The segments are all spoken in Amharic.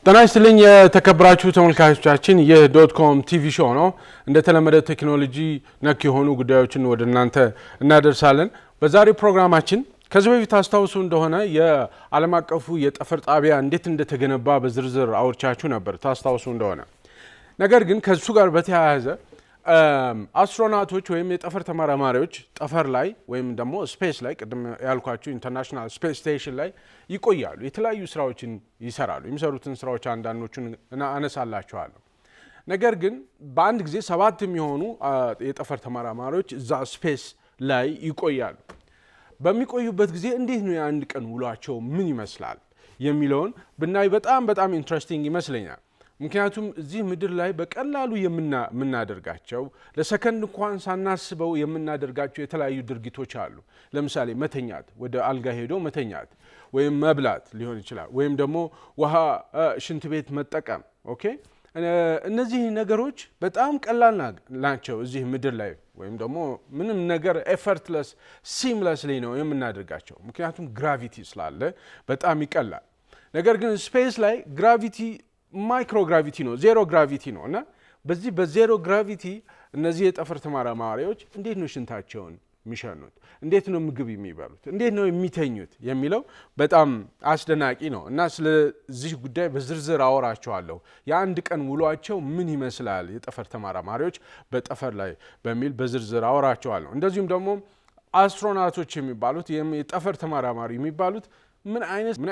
ጤና ይስጥልኝ የተከበራችሁ ተመልካቾቻችን የዶትኮም ቲቪ ሾው ነው። እንደተለመደ ቴክኖሎጂ ነክ የሆኑ ጉዳዮችን ወደ እናንተ እናደርሳለን። በዛሬው ፕሮግራማችን ከዚህ በፊት ታስታውሱ እንደሆነ የዓለም አቀፉ የጠፈር ጣቢያ እንዴት እንደተገነባ በዝርዝር አውርቻችሁ ነበር ታስታውሱ እንደሆነ። ነገር ግን ከሱ ጋር በተያያዘ አስትሮናውቶች ወይም የጠፈር ተመራማሪዎች ጠፈር ላይ ወይም ደግሞ ስፔስ ላይ ቅድም ያልኳችሁ ኢንተርናሽናል ስፔስ ስቴሽን ላይ ይቆያሉ። የተለያዩ ስራዎችን ይሰራሉ። የሚሰሩትን ስራዎች አንዳንዶቹን አነሳላችኋለሁ። ነገር ግን በአንድ ጊዜ 7 የሚሆኑ የጠፈር ተመራማሪዎች እዛ ስፔስ ላይ ይቆያሉ። በሚቆዩበት ጊዜ እንዴት ነው የአንድ ቀን ውሏቸው ምን ይመስላል የሚለውን ብናይ በጣም ኢንትረስቲንግ ይመስለኛል። ምክንያቱም እዚህ ምድር ላይ በቀላሉ የምናደርጋቸው ለሰከንድ እንኳን ሳናስበው የምናደርጋቸው የተለያዩ ድርጊቶች አሉ። ለምሳሌ መተኛት፣ ወደ አልጋ ሄዶ መተኛት ወይም መብላት ሊሆን ይችላል፣ ወይም ደግሞ ውሃ ሽንት ቤት መጠቀም። ኦኬ እነዚህ ነገሮች በጣም ቀላል ናቸው እዚህ ምድር ላይ ወይም ደግሞ ምንም ነገር ኤፈርትለስ ሲምለስሊ ነው የምናደርጋቸው። ምክንያቱም ግራቪቲ ስላለ በጣም ይቀላል። ነገር ግን ስፔስ ላይ ግራቪቲ ማይክሮ ግራቪቲ ነው፣ ዜሮ ግራቪቲ ነው እና በዚህ በዜሮ ግራቪቲ እነዚህ የጠፈር ተመራማሪዎች እንዴት ነው ሽንታቸውን የሚሸኑት፣ እንዴት ነው ምግብ የሚበሉት፣ እንዴት ነው የሚተኙት የሚለው በጣም አስደናቂ ነው እና ስለዚህ ጉዳይ በዝርዝር አወራቸዋለሁ። የአንድ ቀን ውሏቸው ምን ይመስላል የጠፈር ተመራማሪዎች በጠፈር ላይ በሚል በዝርዝር አወራቸዋለሁ። እንደዚሁም ደግሞ አስትሮናውቶች የሚባሉት የጠፈር ተመራማሪ የሚባሉት ምን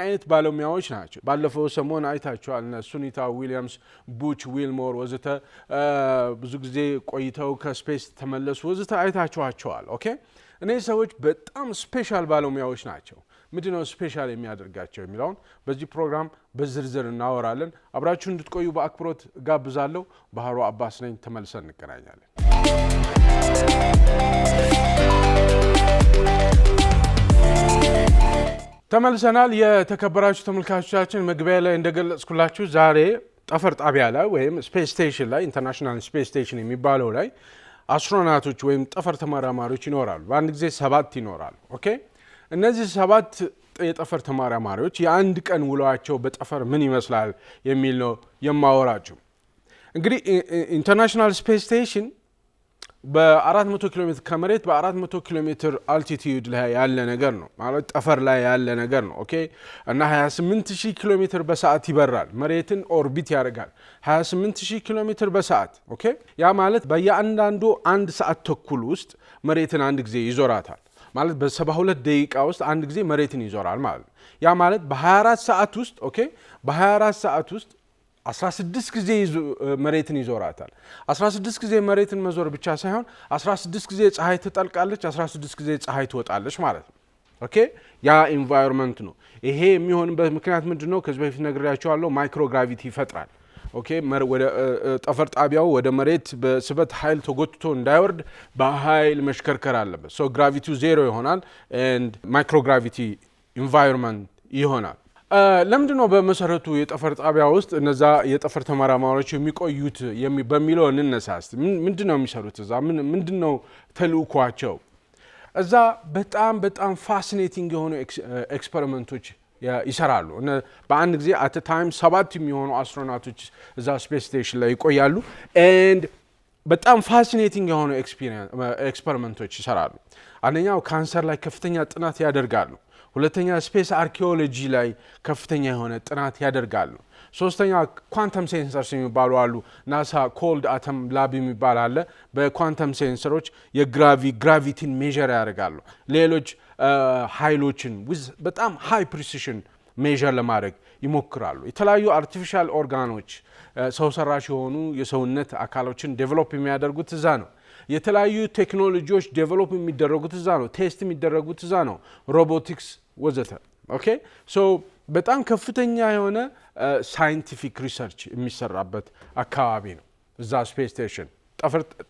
አይነት ባለሙያዎች ናቸው? ባለፈው ሰሞን አይታቸዋል እነ ሱኒታ ዊሊያምስ፣ ቡች ዊልሞር ወዘተ ብዙ ጊዜ ቆይተው ከስፔስ ተመለሱ ወዘተ አይታቸዋል። ኦኬ እነዚህ ሰዎች በጣም ስፔሻል ባለሙያዎች ናቸው። ምንድነው ስፔሻል የሚያደርጋቸው የሚለውን በዚህ ፕሮግራም በዝርዝር እናወራለን። አብራችሁ እንድትቆዩ በአክብሮት ጋብዛለሁ። ባህሩ አባስ ነኝ። ተመልሰን እንገናኛለን። ተመልሰናል። የተከበራችሁ ተመልካቾቻችን መግቢያ ላይ እንደገለጽኩላችሁ ዛሬ ጠፈር ጣቢያ ላይ ወይም ስፔስ ስቴሽን ላይ ኢንተርናሽናል ስፔስ ስቴሽን የሚባለው ላይ አስትሮናውቶች ወይም ጠፈር ተመራማሪዎች ይኖራሉ። በአንድ ጊዜ 7 ይኖራሉ። ኦኬ እነዚህ 7 የጠፈር ተመራማሪዎች የአንድ ቀን ውሏቸው በጠፈር ምን ይመስላል የሚል ነው የማወራችሁ። እንግዲህ ኢንተርናሽናል ስፔስ ስቴሽን በ400 ኪሎ ሜትር ከመሬት በ400 ኪሎ ሜትር አልቲቲዩድ ላይ ያለ ነገር ነው ማለት ጠፈር ላይ ያለ ነገር ነው። ኦኬ እና 28000 ኪሎ ሜትር በሰዓት ይበራል። መሬትን ኦርቢት ያደርጋል 28000 ኪሎ ሜትር በሰዓት። ኦኬ ያ ማለት በየአንዳንዱ 1 ሰዓት ተኩል ውስጥ መሬትን አንድ ጊዜ ይዞራታል ማለት በ72 ደቂቃ ውስጥ አንድ ጊዜ መሬትን ይዞራል ማለት ነው። ያ ማለት በ24 ሰዓት ውስጥ ኦኬ በ24 ሰዓት ውስጥ 16 ጊዜ መሬትን ይዞራታል። 16 ጊዜ መሬትን መዞር ብቻ ሳይሆን 16 ጊዜ ፀሐይ ትጠልቃለች፣ 16 ጊዜ ፀሐይ ትወጣለች ማለት ነው። ኦኬ ያ ኢንቫይሮንመንት ነው። ይሄ የሚሆንበት ምክንያት ምንድነው? ከዚህ በፊት ነግሬያቸዋለሁ። ማይክሮግራቪቲ ይፈጥራል። ኦኬ ወደ ጠፈር ጣቢያው ወደ መሬት በስበት ኃይል ተጎትቶ እንዳይወርድ በኃይል መሽከርከር አለበት። ሶ ግራቪቲው ዜሮ ይሆናል ኤንድ ማይክሮግራቪቲ ኢንቫይሮንመንት ይሆናል። ለምንድነው በመሰረቱ የጠፈር ጣቢያ ውስጥ እነዛ የጠፈር ተመራማሪዎች የሚቆዩት በሚለው እንነሳስ። ምንድነው የሚሰሩት እዛ? ምንድነው ተልእኳቸው? እዛ በጣም ፋሲኔቲንግ የሆኑ ኤክስፐሪመንቶች ይሰራሉ። በአንድ ጊዜ አት ታይም 7 የሚሆኑ አስትሮናውቶች እዛ ስፔስ ስቴሽን ላይ ይቆያሉ ኤንድ በጣም ፋሲኔቲንግ የሆኑ ኤክስፐሪመንቶች ይሰራሉ። አንደኛው ካንሰር ላይ ከፍተኛ ጥናት ያደርጋሉ። ሁለተኛ ስፔስ አርኪኦሎጂ ላይ ከፍተኛ የሆነ ጥናት ያደርጋሉ። ሶስተኛ ኳንተም ሴንሰርስ የሚባሉ አሉ። ናሳ ኮልድ አተም ላብ የሚባል አለ። በኳንተም ሴንሰሮች የግራቪቲን ሜዥር ያደርጋሉ። ሌሎች ኃይሎችን በጣም ሃይ ፕሪሲሽን ሜዥር ለማድረግ ይሞክራሉ። የተለያዩ አርቲፊሻል ኦርጋኖች ሰው ሰራሽ የሆኑ የሰውነት አካሎችን ዴቨሎፕ የሚያደርጉት እዛ ነው። የተለያዩ ቴክኖሎጂዎች ዴቨሎፕ የሚደረጉት እዛ ነው። ቴስት የሚደረጉት እዛ ነው። ሮቦቲክስ ወዘተ። ኦኬ ሶ በጣም ከፍተኛ የሆነ ሳይንቲፊክ ሪሰርች የሚሰራበት አካባቢ ነው እዛ ስፔስ ስቴሽን።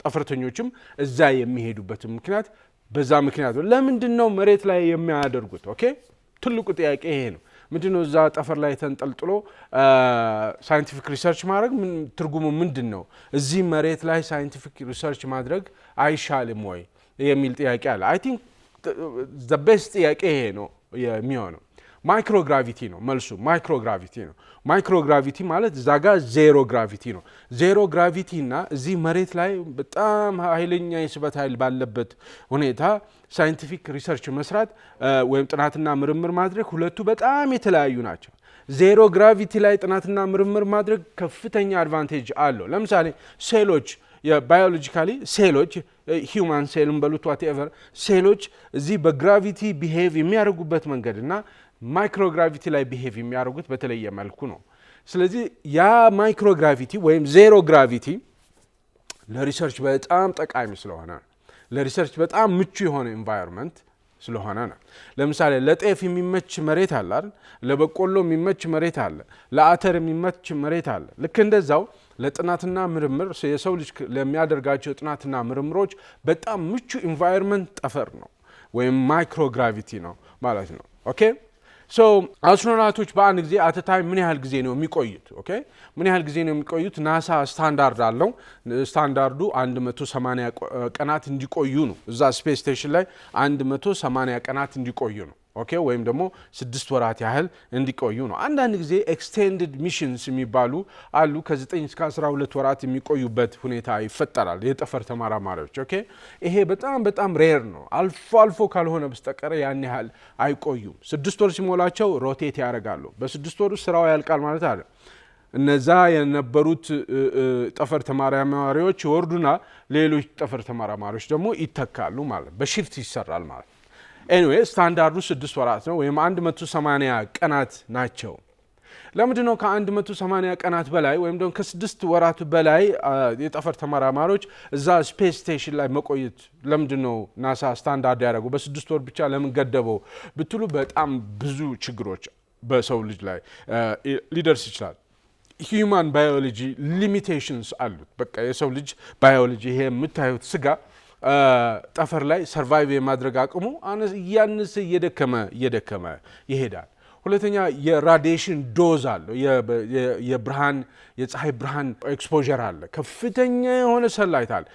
ጠፈርተኞችም እዛ የሚሄዱበት ምክንያት በዛ ምክንያት ነው። ለምንድን ነው መሬት ላይ የሚያደርጉት? ኦኬ ትልቁ ጥያቄ ይሄ ነው። ምንድነው እዛ ጠፈር ላይ ተንጠልጥሎ ሳይንቲፊክ ሪሰርች ማድረግ ትርጉሙ ምንድን ነው? እዚህ መሬት ላይ ሳይንቲፊክ ሪሰርች ማድረግ አይሻልም ወይ የሚል ጥያቄ አለ። አይ ቲንክ ዘ ቤስት ጥያቄ ይሄ ነው የሚሆነው። ማይክሮግራቪቲ ነው መልሱ። ማይክሮግራቪቲ ነው። ማይክሮግራቪቲ ማለት እዛ ጋር ዜሮ ግራቪቲ ነው። ዜሮ ግራቪቲ እና እዚህ መሬት ላይ በጣም ኃይለኛ የስበት ኃይል ባለበት ሁኔታ ሳይንቲፊክ ሪሰርች መስራት ወይም ጥናትና ምርምር ማድረግ ሁለቱ በጣም የተለያዩ ናቸው። ዜሮ ግራቪቲ ላይ ጥናትና ምርምር ማድረግ ከፍተኛ አድቫንቴጅ አለው። ለምሳሌ ሴሎች የባዮሎጂካሊ ሴሎች ሂውማን ሴልን በሉት ዋትኤቨር ሴሎች እዚህ በግራቪቲ ቢሄቭ የሚያደርጉበት መንገድ እና ማይክሮግራቪቲ ላይ ቢሄቭ የሚያደርጉት በተለየ መልኩ ነው። ስለዚህ ያ ማይክሮግራቪቲ ወይም ዜሮ ግራቪቲ ለሪሰርች በጣም ጠቃሚ ስለሆነ ለሪሰርች በጣም ምቹ የሆነ ኤንቫይሮንመንት ስለሆነ ነው። ለምሳሌ ለጤፍ የሚመች መሬት አለ አይደል? ለበቆሎ የሚመች መሬት አለ፣ ለአተር የሚመች መሬት አለ። ልክ እንደዛው ለጥናትና ምርምር የሰው ልጅ ለሚያደርጋቸው ጥናትና ምርምሮች በጣም ምቹ ኤንቫይሮንመንት ጠፈር ነው ወይም ማይክሮግራቪቲ ነው ማለት ነው። ኦኬ ሶ አስትሮናውቶች በአንድ ጊዜ አተታይ ምን ያህል ጊዜ ነው የሚቆዩት? ኦኬ ምን ያህል ጊዜ ነው የሚቆዩት? ናሳ ስታንዳርድ አለው። ስታንዳርዱ 180 ቀናት እንዲቆዩ ነው። እዛ ስፔስ ስቴሽን ላይ 180 ቀናት እንዲቆዩ ነው። ኦኬ ወይም ደግሞ 6 ወራት ያህል እንዲቆዩ ነው። አንዳንድ ጊዜ ኤክስቴንድድ ሚሽንስ የሚባሉ አሉ። ከ9 እስከ 12 ወራት የሚቆዩበት ሁኔታ ይፈጠራል የጠፈር ተመራማሪዎች። ኦኬ ይሄ በጣም ሬር ነው። አልፎ አልፎ ካልሆነ በስተቀር ያን ያህል አይቆዩም። 6 ወር ሲሞላቸው ሮቴት ያደርጋሉ። በ6 ወር ስራው ያልቃል ማለት አይደል። እነዛ የነበሩት ጠፈር ተመራማሪዎች ይወርዱና ሌሎች ጠፈር ተመራማሪዎች ደግሞ ይተካሉ ማለት በሺፍት ይሰራል ማለት። ኤኒዌይ ስታንዳርዱ 6 ወራት ነው ወይም 180 ቀናት ናቸው። ለምንድን ነው ከ180 ቀናት በላይ ወይም ደግሞ ከ6 ወራት በላይ የጠፈር ተመራማሪዎች እዛ ስፔስ ስቴሽን ላይ መቆየት ለምንድን ነው ናሳ ስታንዳርድ ያደረጉ? በ6 ወር ብቻ ለምን ገደበው ብትሉ በጣም ብዙ ችግሮች በሰው ልጅ ላይ ሊደርስ ይችላል። ሂዩማን ባዮሎጂ ሊሚቴሽንስ አሉት። በቃ የሰው ልጅ ባዮሎጂ ይሄ የምታዩት ስጋ ጠፈር ላይ ሰርቫይቭ የማድረግ አቅሙ እያነሰ እየደከመ ይሄዳል። ሁለተኛ የራዲዬሽን ዶዝ አለው። የብርሃን የፀሐይ ብርሃን ኤክስፖዠር አለ። ከፍተኛ የሆነ ሰንላይት አለ።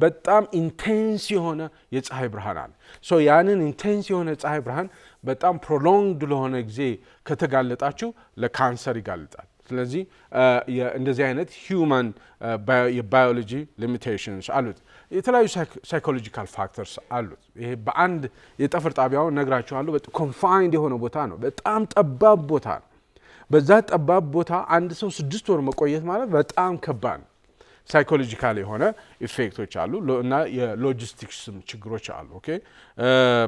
በጣም ኢንቴንስ የሆነ የፀሐይ ብርሃን አለ። ሶ ያንን ኢንቴንስ የሆነ ፀሐይ ብርሃን በጣም ፕሮሎንግድ ለሆነ ጊዜ ከተጋለጣችሁ ለካንሰር ይጋልጣል። ስለዚህ እንደዚህ አይነት ሂዩማን የባዮሎጂ ሊሚቴሽንስ አሉት። የተለያዩ ሳይኮሎጂካል ፋክተርስ አሉት። ይሄ በአንድ የጠፈር ጣቢያው ነግራችኋለሁ። ኮንፋይንድ የሆነ ቦታ ነው። በጣም ጠባብ ቦታ ነው። በዛ ጠባብ ቦታ አንድ ሰው 6 ወር መቆየት ማለት በጣም ከባድ ነው። ሳይኮሎጂካል የሆነ ኢፌክቶች አሉ እና የሎጂስቲክስም ችግሮች አሉ። ኦኬ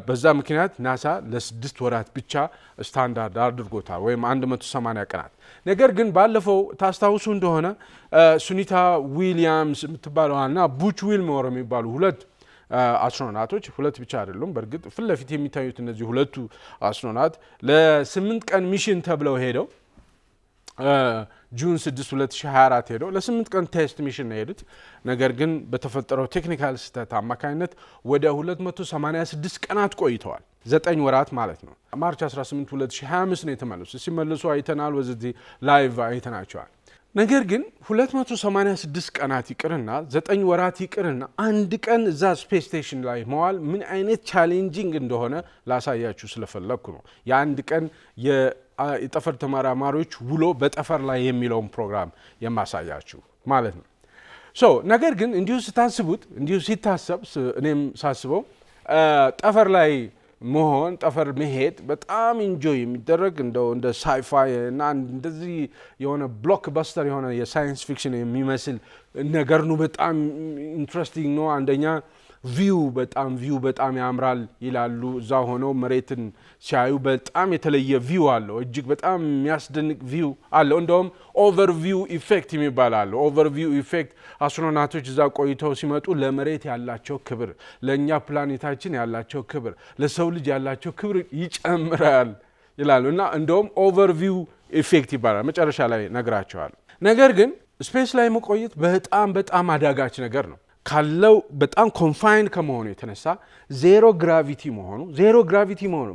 በዛ ምክንያት ናሳ ለ6 ወራት ብቻ ስታንዳርድ አድርጎታል ወይም 180 ቀናት። ነገር ግን ባለፈው ታስታውሱ እንደሆነ ሱኒታ ዊሊያምስ የምትባለውና ቡች ዊልሞር የሚባሉ ሁለት አስትሮናውቶች፣ ሁለት ብቻ አይደሉም በእርግጥ ፊት ለፊት የሚታዩት እነዚህ ሁለቱ አስትሮናውት ለ8 ቀን ሚሽን ተብለው ሄደው ጁን 6 2024 ሄደው ለ8 ቀን ቴስት ሚሽን ነው የሄዱት። ነገር ግን በተፈጠረው ቴክኒካል ስህተት አማካኝነት ወደ 286 ቀናት ቆይተዋል። 9 ወራት ማለት ነው። ማርች 18 2025 ነው የተመለሱ። ሲመለሱ አይተናል። ወዚህ ላይቭ አይተናቸዋል። ነገር ግን 286 ቀናት ይቅርና 9 ወራት ይቅርና አንድ ቀን እዛ ስፔስ ስቴሽን ላይ መዋል ምን አይነት ቻሌንጂንግ እንደሆነ ላሳያችሁ ስለፈለኩ ነው። የአንድ ቀን የጠፈር ተመራማሪዎች ውሎ በጠፈር ላይ የሚለውን ፕሮግራም የማሳያችሁ ማለት ነው። ነገር ግን እንዲሁ ስታስቡት እንዲሁ ሲታሰብ እኔም ሳስበው ጠፈር ላይ መሆን ጠፈር መሄድ በጣም ኢንጆይ የሚደረግ እንደ ሳይፋይ እና እንደዚህ የሆነ ብሎክበስተር የሆነ የሳይንስ ፊክሽን የሚመስል ነገር ነው። በጣም ኢንትረስቲንግ ነው። አንደኛ ቪው በጣም ያምራል ይላሉ። እዛ ሆነው መሬትን ሲያዩ በጣም የተለየ ቪው አለው። እጅግ በጣም የሚያስደንቅ ቪው አለው። እንደውም ኦቨርቪው ኢፌክት የሚባል አለው። ኦቨርቪው ኢፌክት አስትሮናውቶች እዛ ቆይተው ሲመጡ ለመሬት ያላቸው ክብር፣ ለእኛ ፕላኔታችን ያላቸው ክብር፣ ለሰው ልጅ ያላቸው ክብር ይጨምራል ይላሉ እና እንደውም ኦቨርቪው ኢፌክት ይባላል። መጨረሻ ላይ ነግራቸዋል። ነገር ግን ስፔስ ላይ መቆየት በጣም አዳጋች ነገር ነው። ካለው በጣም ኮንፋይንድ ከመሆኑ የተነሳ ዜሮ ግራቪቲ መሆኑ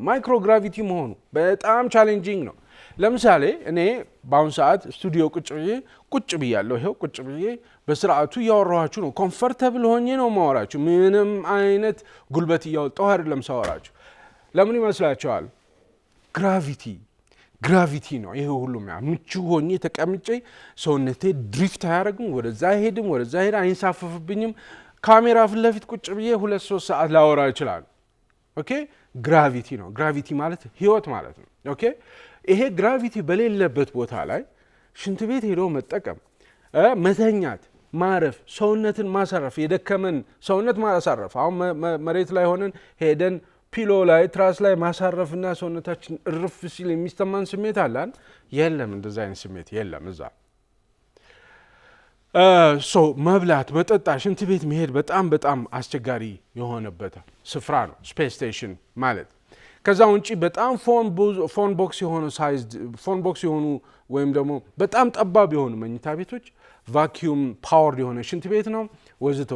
ማይክሮግራቪቲ መሆኑ በጣም ቻሌንጂንግ ነው። ለምሳሌ እኔ በአሁኑ ሰዓት ስቱዲዮ ቁጭ ብያለሁ። ይሄው ቁጭ ብዬ በስርዓቱ እያወራኋችሁ ነው። ኮምፈርተብል ሆኜ ነው ማወራችሁ። ምንም አይነት ጉልበት እያወጣሁ አይደለም ሳወራችሁ። ለምን ይመስላችኋል? ግራቪቲ ግራቪቲ ነው ይሄ ሁሉም ምቹ ሆኜ ተቀምጬ ሰውነቴ ድሪፍት አያደርግም ወደዛ ሄድም ወደዛ ሄድ አይንሳፈፍብኝም ካሜራ ፊት ለፊት ቁጭ ብዬ 2-3 ሰዓት ላወራ ይችላል ኦኬ ግራቪቲ ነው ግራቪቲ ማለት ህይወት ማለት ነው ኦኬ ይሄ ግራቪቲ በሌለበት ቦታ ላይ ሽንት ቤት ሄዶ መጠቀም መተኛት ማረፍ ሰውነትን ማሳረፍ የደከመን ሰውነት ማሳረፍ አሁን መሬት ላይ ሆነን ሄደን ፒሎ ላይ ትራስ ላይ ማሳረፍና ሰውነታችን እርፍ ሲል የሚስተማን ስሜት አላን የለም እንደዛ አይነት ስሜት የለም እዛ መብላት መጠጣት ሽንት ቤት መሄድ በጣም አስቸጋሪ የሆነበት ስፍራ ነው ስፔስ ስቴሽን ማለት ከዛ ውጪ በጣም ፎን ቦክስ የሆኑ ሳይዝ ፎን ቦክስ የሆኑ ወይም ደግሞ በጣም ጠባብ የሆኑ መኝታ ቤቶች ቫኪዩም ፓወርድ የሆነ ሽንት ቤት ነው ወዝተ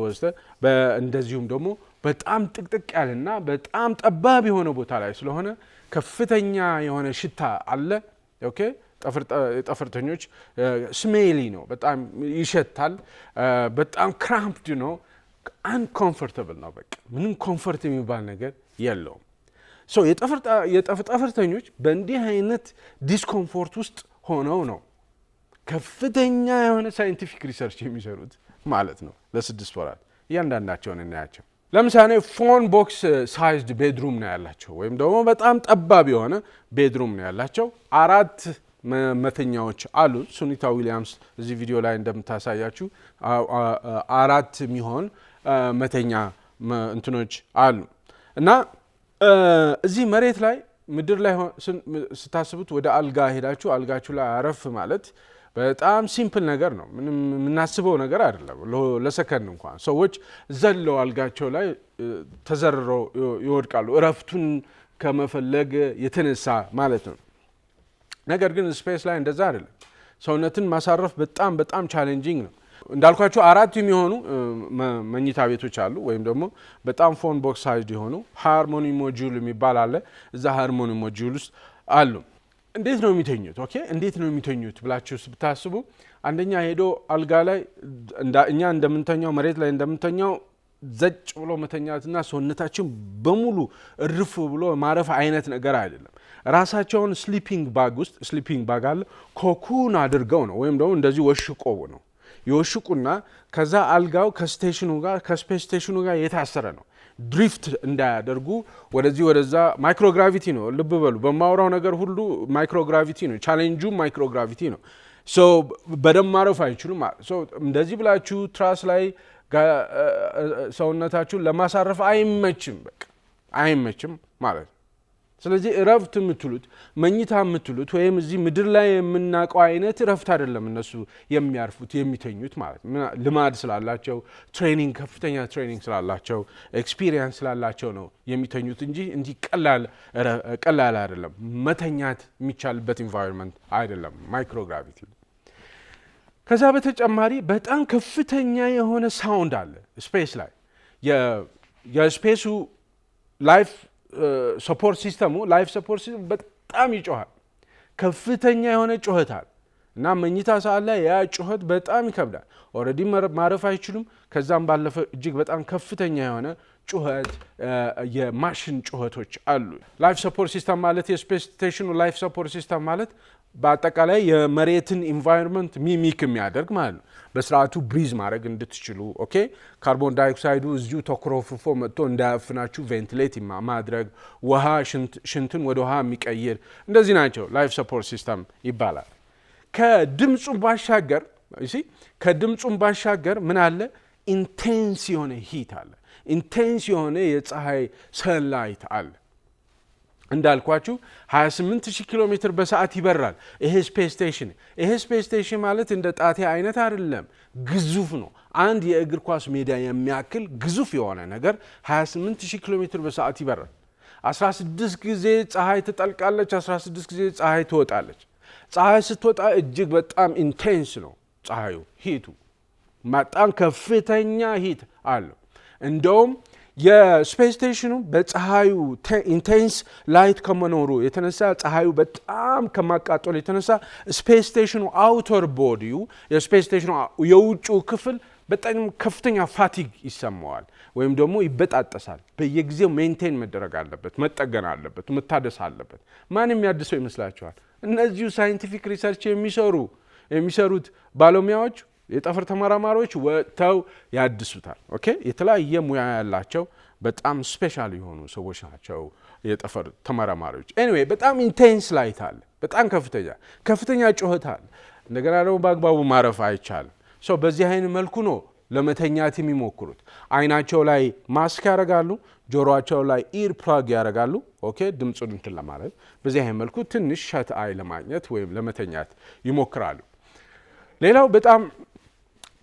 እንደዚሁም ደግሞ በጣም ጥቅጥቅ ያለና በጣም ጠባብ የሆነ ቦታ ላይ ስለሆነ ከፍተኛ የሆነ ሽታ አለ ኦኬ ጠፈርተኞች ስሜሊ ነው በጣም ይሸታል በጣም ክራምፕድ ነው አንኮምፎርታብል ነው በቃ ምንም ኮምፎርት የሚባል ነገር የለውም የጠፈርተኞች በእንዲህ አይነት ዲስኮምፎርት ውስጥ ሆነው ነው ከፍተኛ የሆነ ሳይንቲፊክ ሪሰርች የሚሰሩት ማለት ነው ለ6 ወራት እያንዳንዳቸውን እናያቸው ለምሳሌ ፎን ቦክስ ሳይዝድ ቤድሩም ነው ያላቸው ወይም ደግሞ በጣም ጠባብ የሆነ ቤድሩም ነው ያላቸው 4 መተኛዎች አሉ ሱኒታ ዊሊያምስ እዚህ ቪዲዮ ላይ እንደምታሳያችሁ 4 የሚሆን መተኛ እንትኖች አሉ እና እዚህ መሬት ላይ ምድር ላይ ስታስቡት ወደ አልጋ ሄዳችሁ አልጋችሁ ላይ አረፍ ማለት በጣም ሲምፕል ነገር ነው ምንም የምናስበው ነገር አይደለም ለሰከንድ እንኳን ሰዎች ዘለው አልጋቸው ላይ ተዘርረው ይወድቃሉ እረፍቱን ከመፈለግ የተነሳ ማለት ነው ነገር ግን ስፔስ ላይ እንደዛ አይደለም ሰውነትን ማሳረፍ በጣም ቻሌንጂንግ ነው እንዳልኳችሁ 4 የሚሆኑ መኝታ ቤቶች አሉ ወይም ደግሞ በጣም ፎን ቦክስ ሳይዝ የሆኑ ሃርሞኒ ሞጁል የሚባል አለ እዛ ሃርሞኒ ሞጁል ውስጥ አሉ እንዴት ነው የሚተኙት ኦኬ እንዴት ነው የሚተኙት ብላችሁ ብታስቡ አንደኛ ሄዶ አልጋ ላይ እኛ እንደምንተኛው መሬት ላይ እንደምንተኛው ዘጭ ብሎ መተኛትና ሰውነታችን በሙሉ እርፍ ብሎ ማረፍ አይነት ነገር አይደለም ራሳቸውን ስሊፒንግ ባግ አለ ኮኩን አድርገው ነው ወይም ደግሞ እንደዚህ ወሽቆው ነው ይወሽቁና ከዛ አልጋው ከስፔስ ስቴሽኑ ጋር የታሰረ ነው ድሪፍት እንዳያደርጉ ወደዚህ ወደዛ ማይክሮግራቪቲ ነው ልብ በሉ በማውራው ነገር ሁሉ ማይክሮግራቪቲ ነው ቻሌንጁ ማይክሮግራቪቲ ነው በደም ማረፍ አይችሉም እንደዚህ ብላችሁ ትራስ ላይ ሰውነታችሁን ለማሳረፍ አይመችም ማለት ነው ስለዚህ እረፍት የምትሉት መኝታ የምትሉት ወይም እዚህ ምድር ላይ የምናውቀው አይነት እረፍት አይደለም እነሱ የሚያርፉት የሚተኙት ማለት ልማድ ስላላቸው ትሬኒንግ ከፍተኛ ትሬኒንግ ስላላቸው ኤክስፒሪየንስ ስላላቸው ነው የሚተኙት እንጂ እንዲህ ቀላል አይደለም መተኛት የሚቻልበት ኢንቫይሮንመንት አይደለም ማይክሮግራቪቲ ከዛ በተጨማሪ በጣም ከፍተኛ የሆነ ሳውንድ አለ ስፔስ ላይ የስፔሱ ላይፍ ሰፖርት ሲስተሙ ላይፍ ሰፖርት ሲስተም በጣም ይጮሃል ከፍተኛ የሆነ ጩኸት አለ እና መኝታ ሰዓት ላይ ያ ጩኸት በጣም ይከብዳል ኦሬዲ ማረፍ አይችሉም ከዛም ባለፈ እጅግ በጣም ከፍተኛ የሆነ ጩኸት የማሽን ጩኸቶች አሉ ላይፍ ሰፖርት ሲስተም ማለት የስፔስ ስቴሽኑ ላይፍ ሰፖርት ሲስተም ማለት በአጠቃላይ የመሬትን ኢንቫይሮንመንት ሚሚክ የሚያደርግ ማለት ነው በስርዓቱ ብሪዝ ማድረግ እንድትችሉ ኦኬ ካርቦን ዳይኦክሳይዱ እዚሁ ተኮሮፍፎ መጥቶ እንዳያፍናችሁ ቬንቲሌት ማድረግ ውሃ ሽንትን ወደ ውሃ የሚቀይር እንደዚህ ናቸው ላይፍ ሰፖርት ሲስተም ይባላል ከድምጹም ባሻገር ምን አለ ኢንቴንስ የሆነ ሂት አለ ኢንቴንስ የሆነ የፀሐይ ሰንላይት አለ እንዳልኳችሁ 28000 ኪሎ ሜትር በሰዓት ይበራል ይሄ ስፔስ ስቴሽን ማለት እንደ ጣቴ አይነት አይደለም ግዙፍ ነው አንድ የእግር ኳስ ሜዳ የሚያክል ግዙፍ የሆነ ነገር 28000 ኪሎ ሜትር በሰዓት ይበራል 16 ጊዜ ፀሐይ ትጠልቃለች 16 ጊዜ ፀሐይ ትወጣለች ፀሐይ ስትወጣ እጅግ በጣም ኢንቴንስ ነው ፀሐዩ ሂቱ በጣም ከፍተኛ ሂት አለው እንደውም የስፔስ ስቴሽኑ በፀሐዩ ኢንቴንስ ላይት ከመኖሩ የተነሳ ፀሐዩ በጣም ከማቃጠሉ የተነሳ ስፔስ ስቴሽኑ አውተር ቦዲው የስፔስ ስቴሽኑ የውጭው ክፍል በጣም ከፍተኛ ፋቲግ ይሰማዋል ወይም ደግሞ ይበጣጠሳል። በየጊዜው ሜንቴን መደረግ አለበት፣ መጠገን አለበት፣ መታደስ አለበት። ማን የሚያድሰው ይመስላችኋል? እነዚሁ ሳይንቲፊክ ሪሰርች የሚሰሩት ባለሙያዎች የጠፈር ተመራማሪዎች ወጥተው ያድሱታል። ኦኬ የተለያየ ሙያ ያላቸው በጣም ስፔሻል የሆኑ ሰዎች ናቸው የጠፈር ተመራማሪዎች። ኤኒዌይ በጣም ኢንቴንስ ላይት አለ፣ በጣም ከፍተኛ ጩኸት አለ። እንደገና ደግሞ በአግባቡ ማረፍ አይቻልም። ሰው በዚህ አይነት መልኩ ነው ለመተኛት የሚሞክሩት። አይናቸው ላይ ማስክ ያደርጋሉ፣ ጆሮአቸው ላይ ኢር ፕላግ ያደርጋሉ። ኦኬ ድምፁን እንትን ለማለት በዚህ አይነት መልኩ ትንሽ ሸት አይ ለማግኘት ወይም ለመተኛት ይሞክራሉ። ሌላው በጣም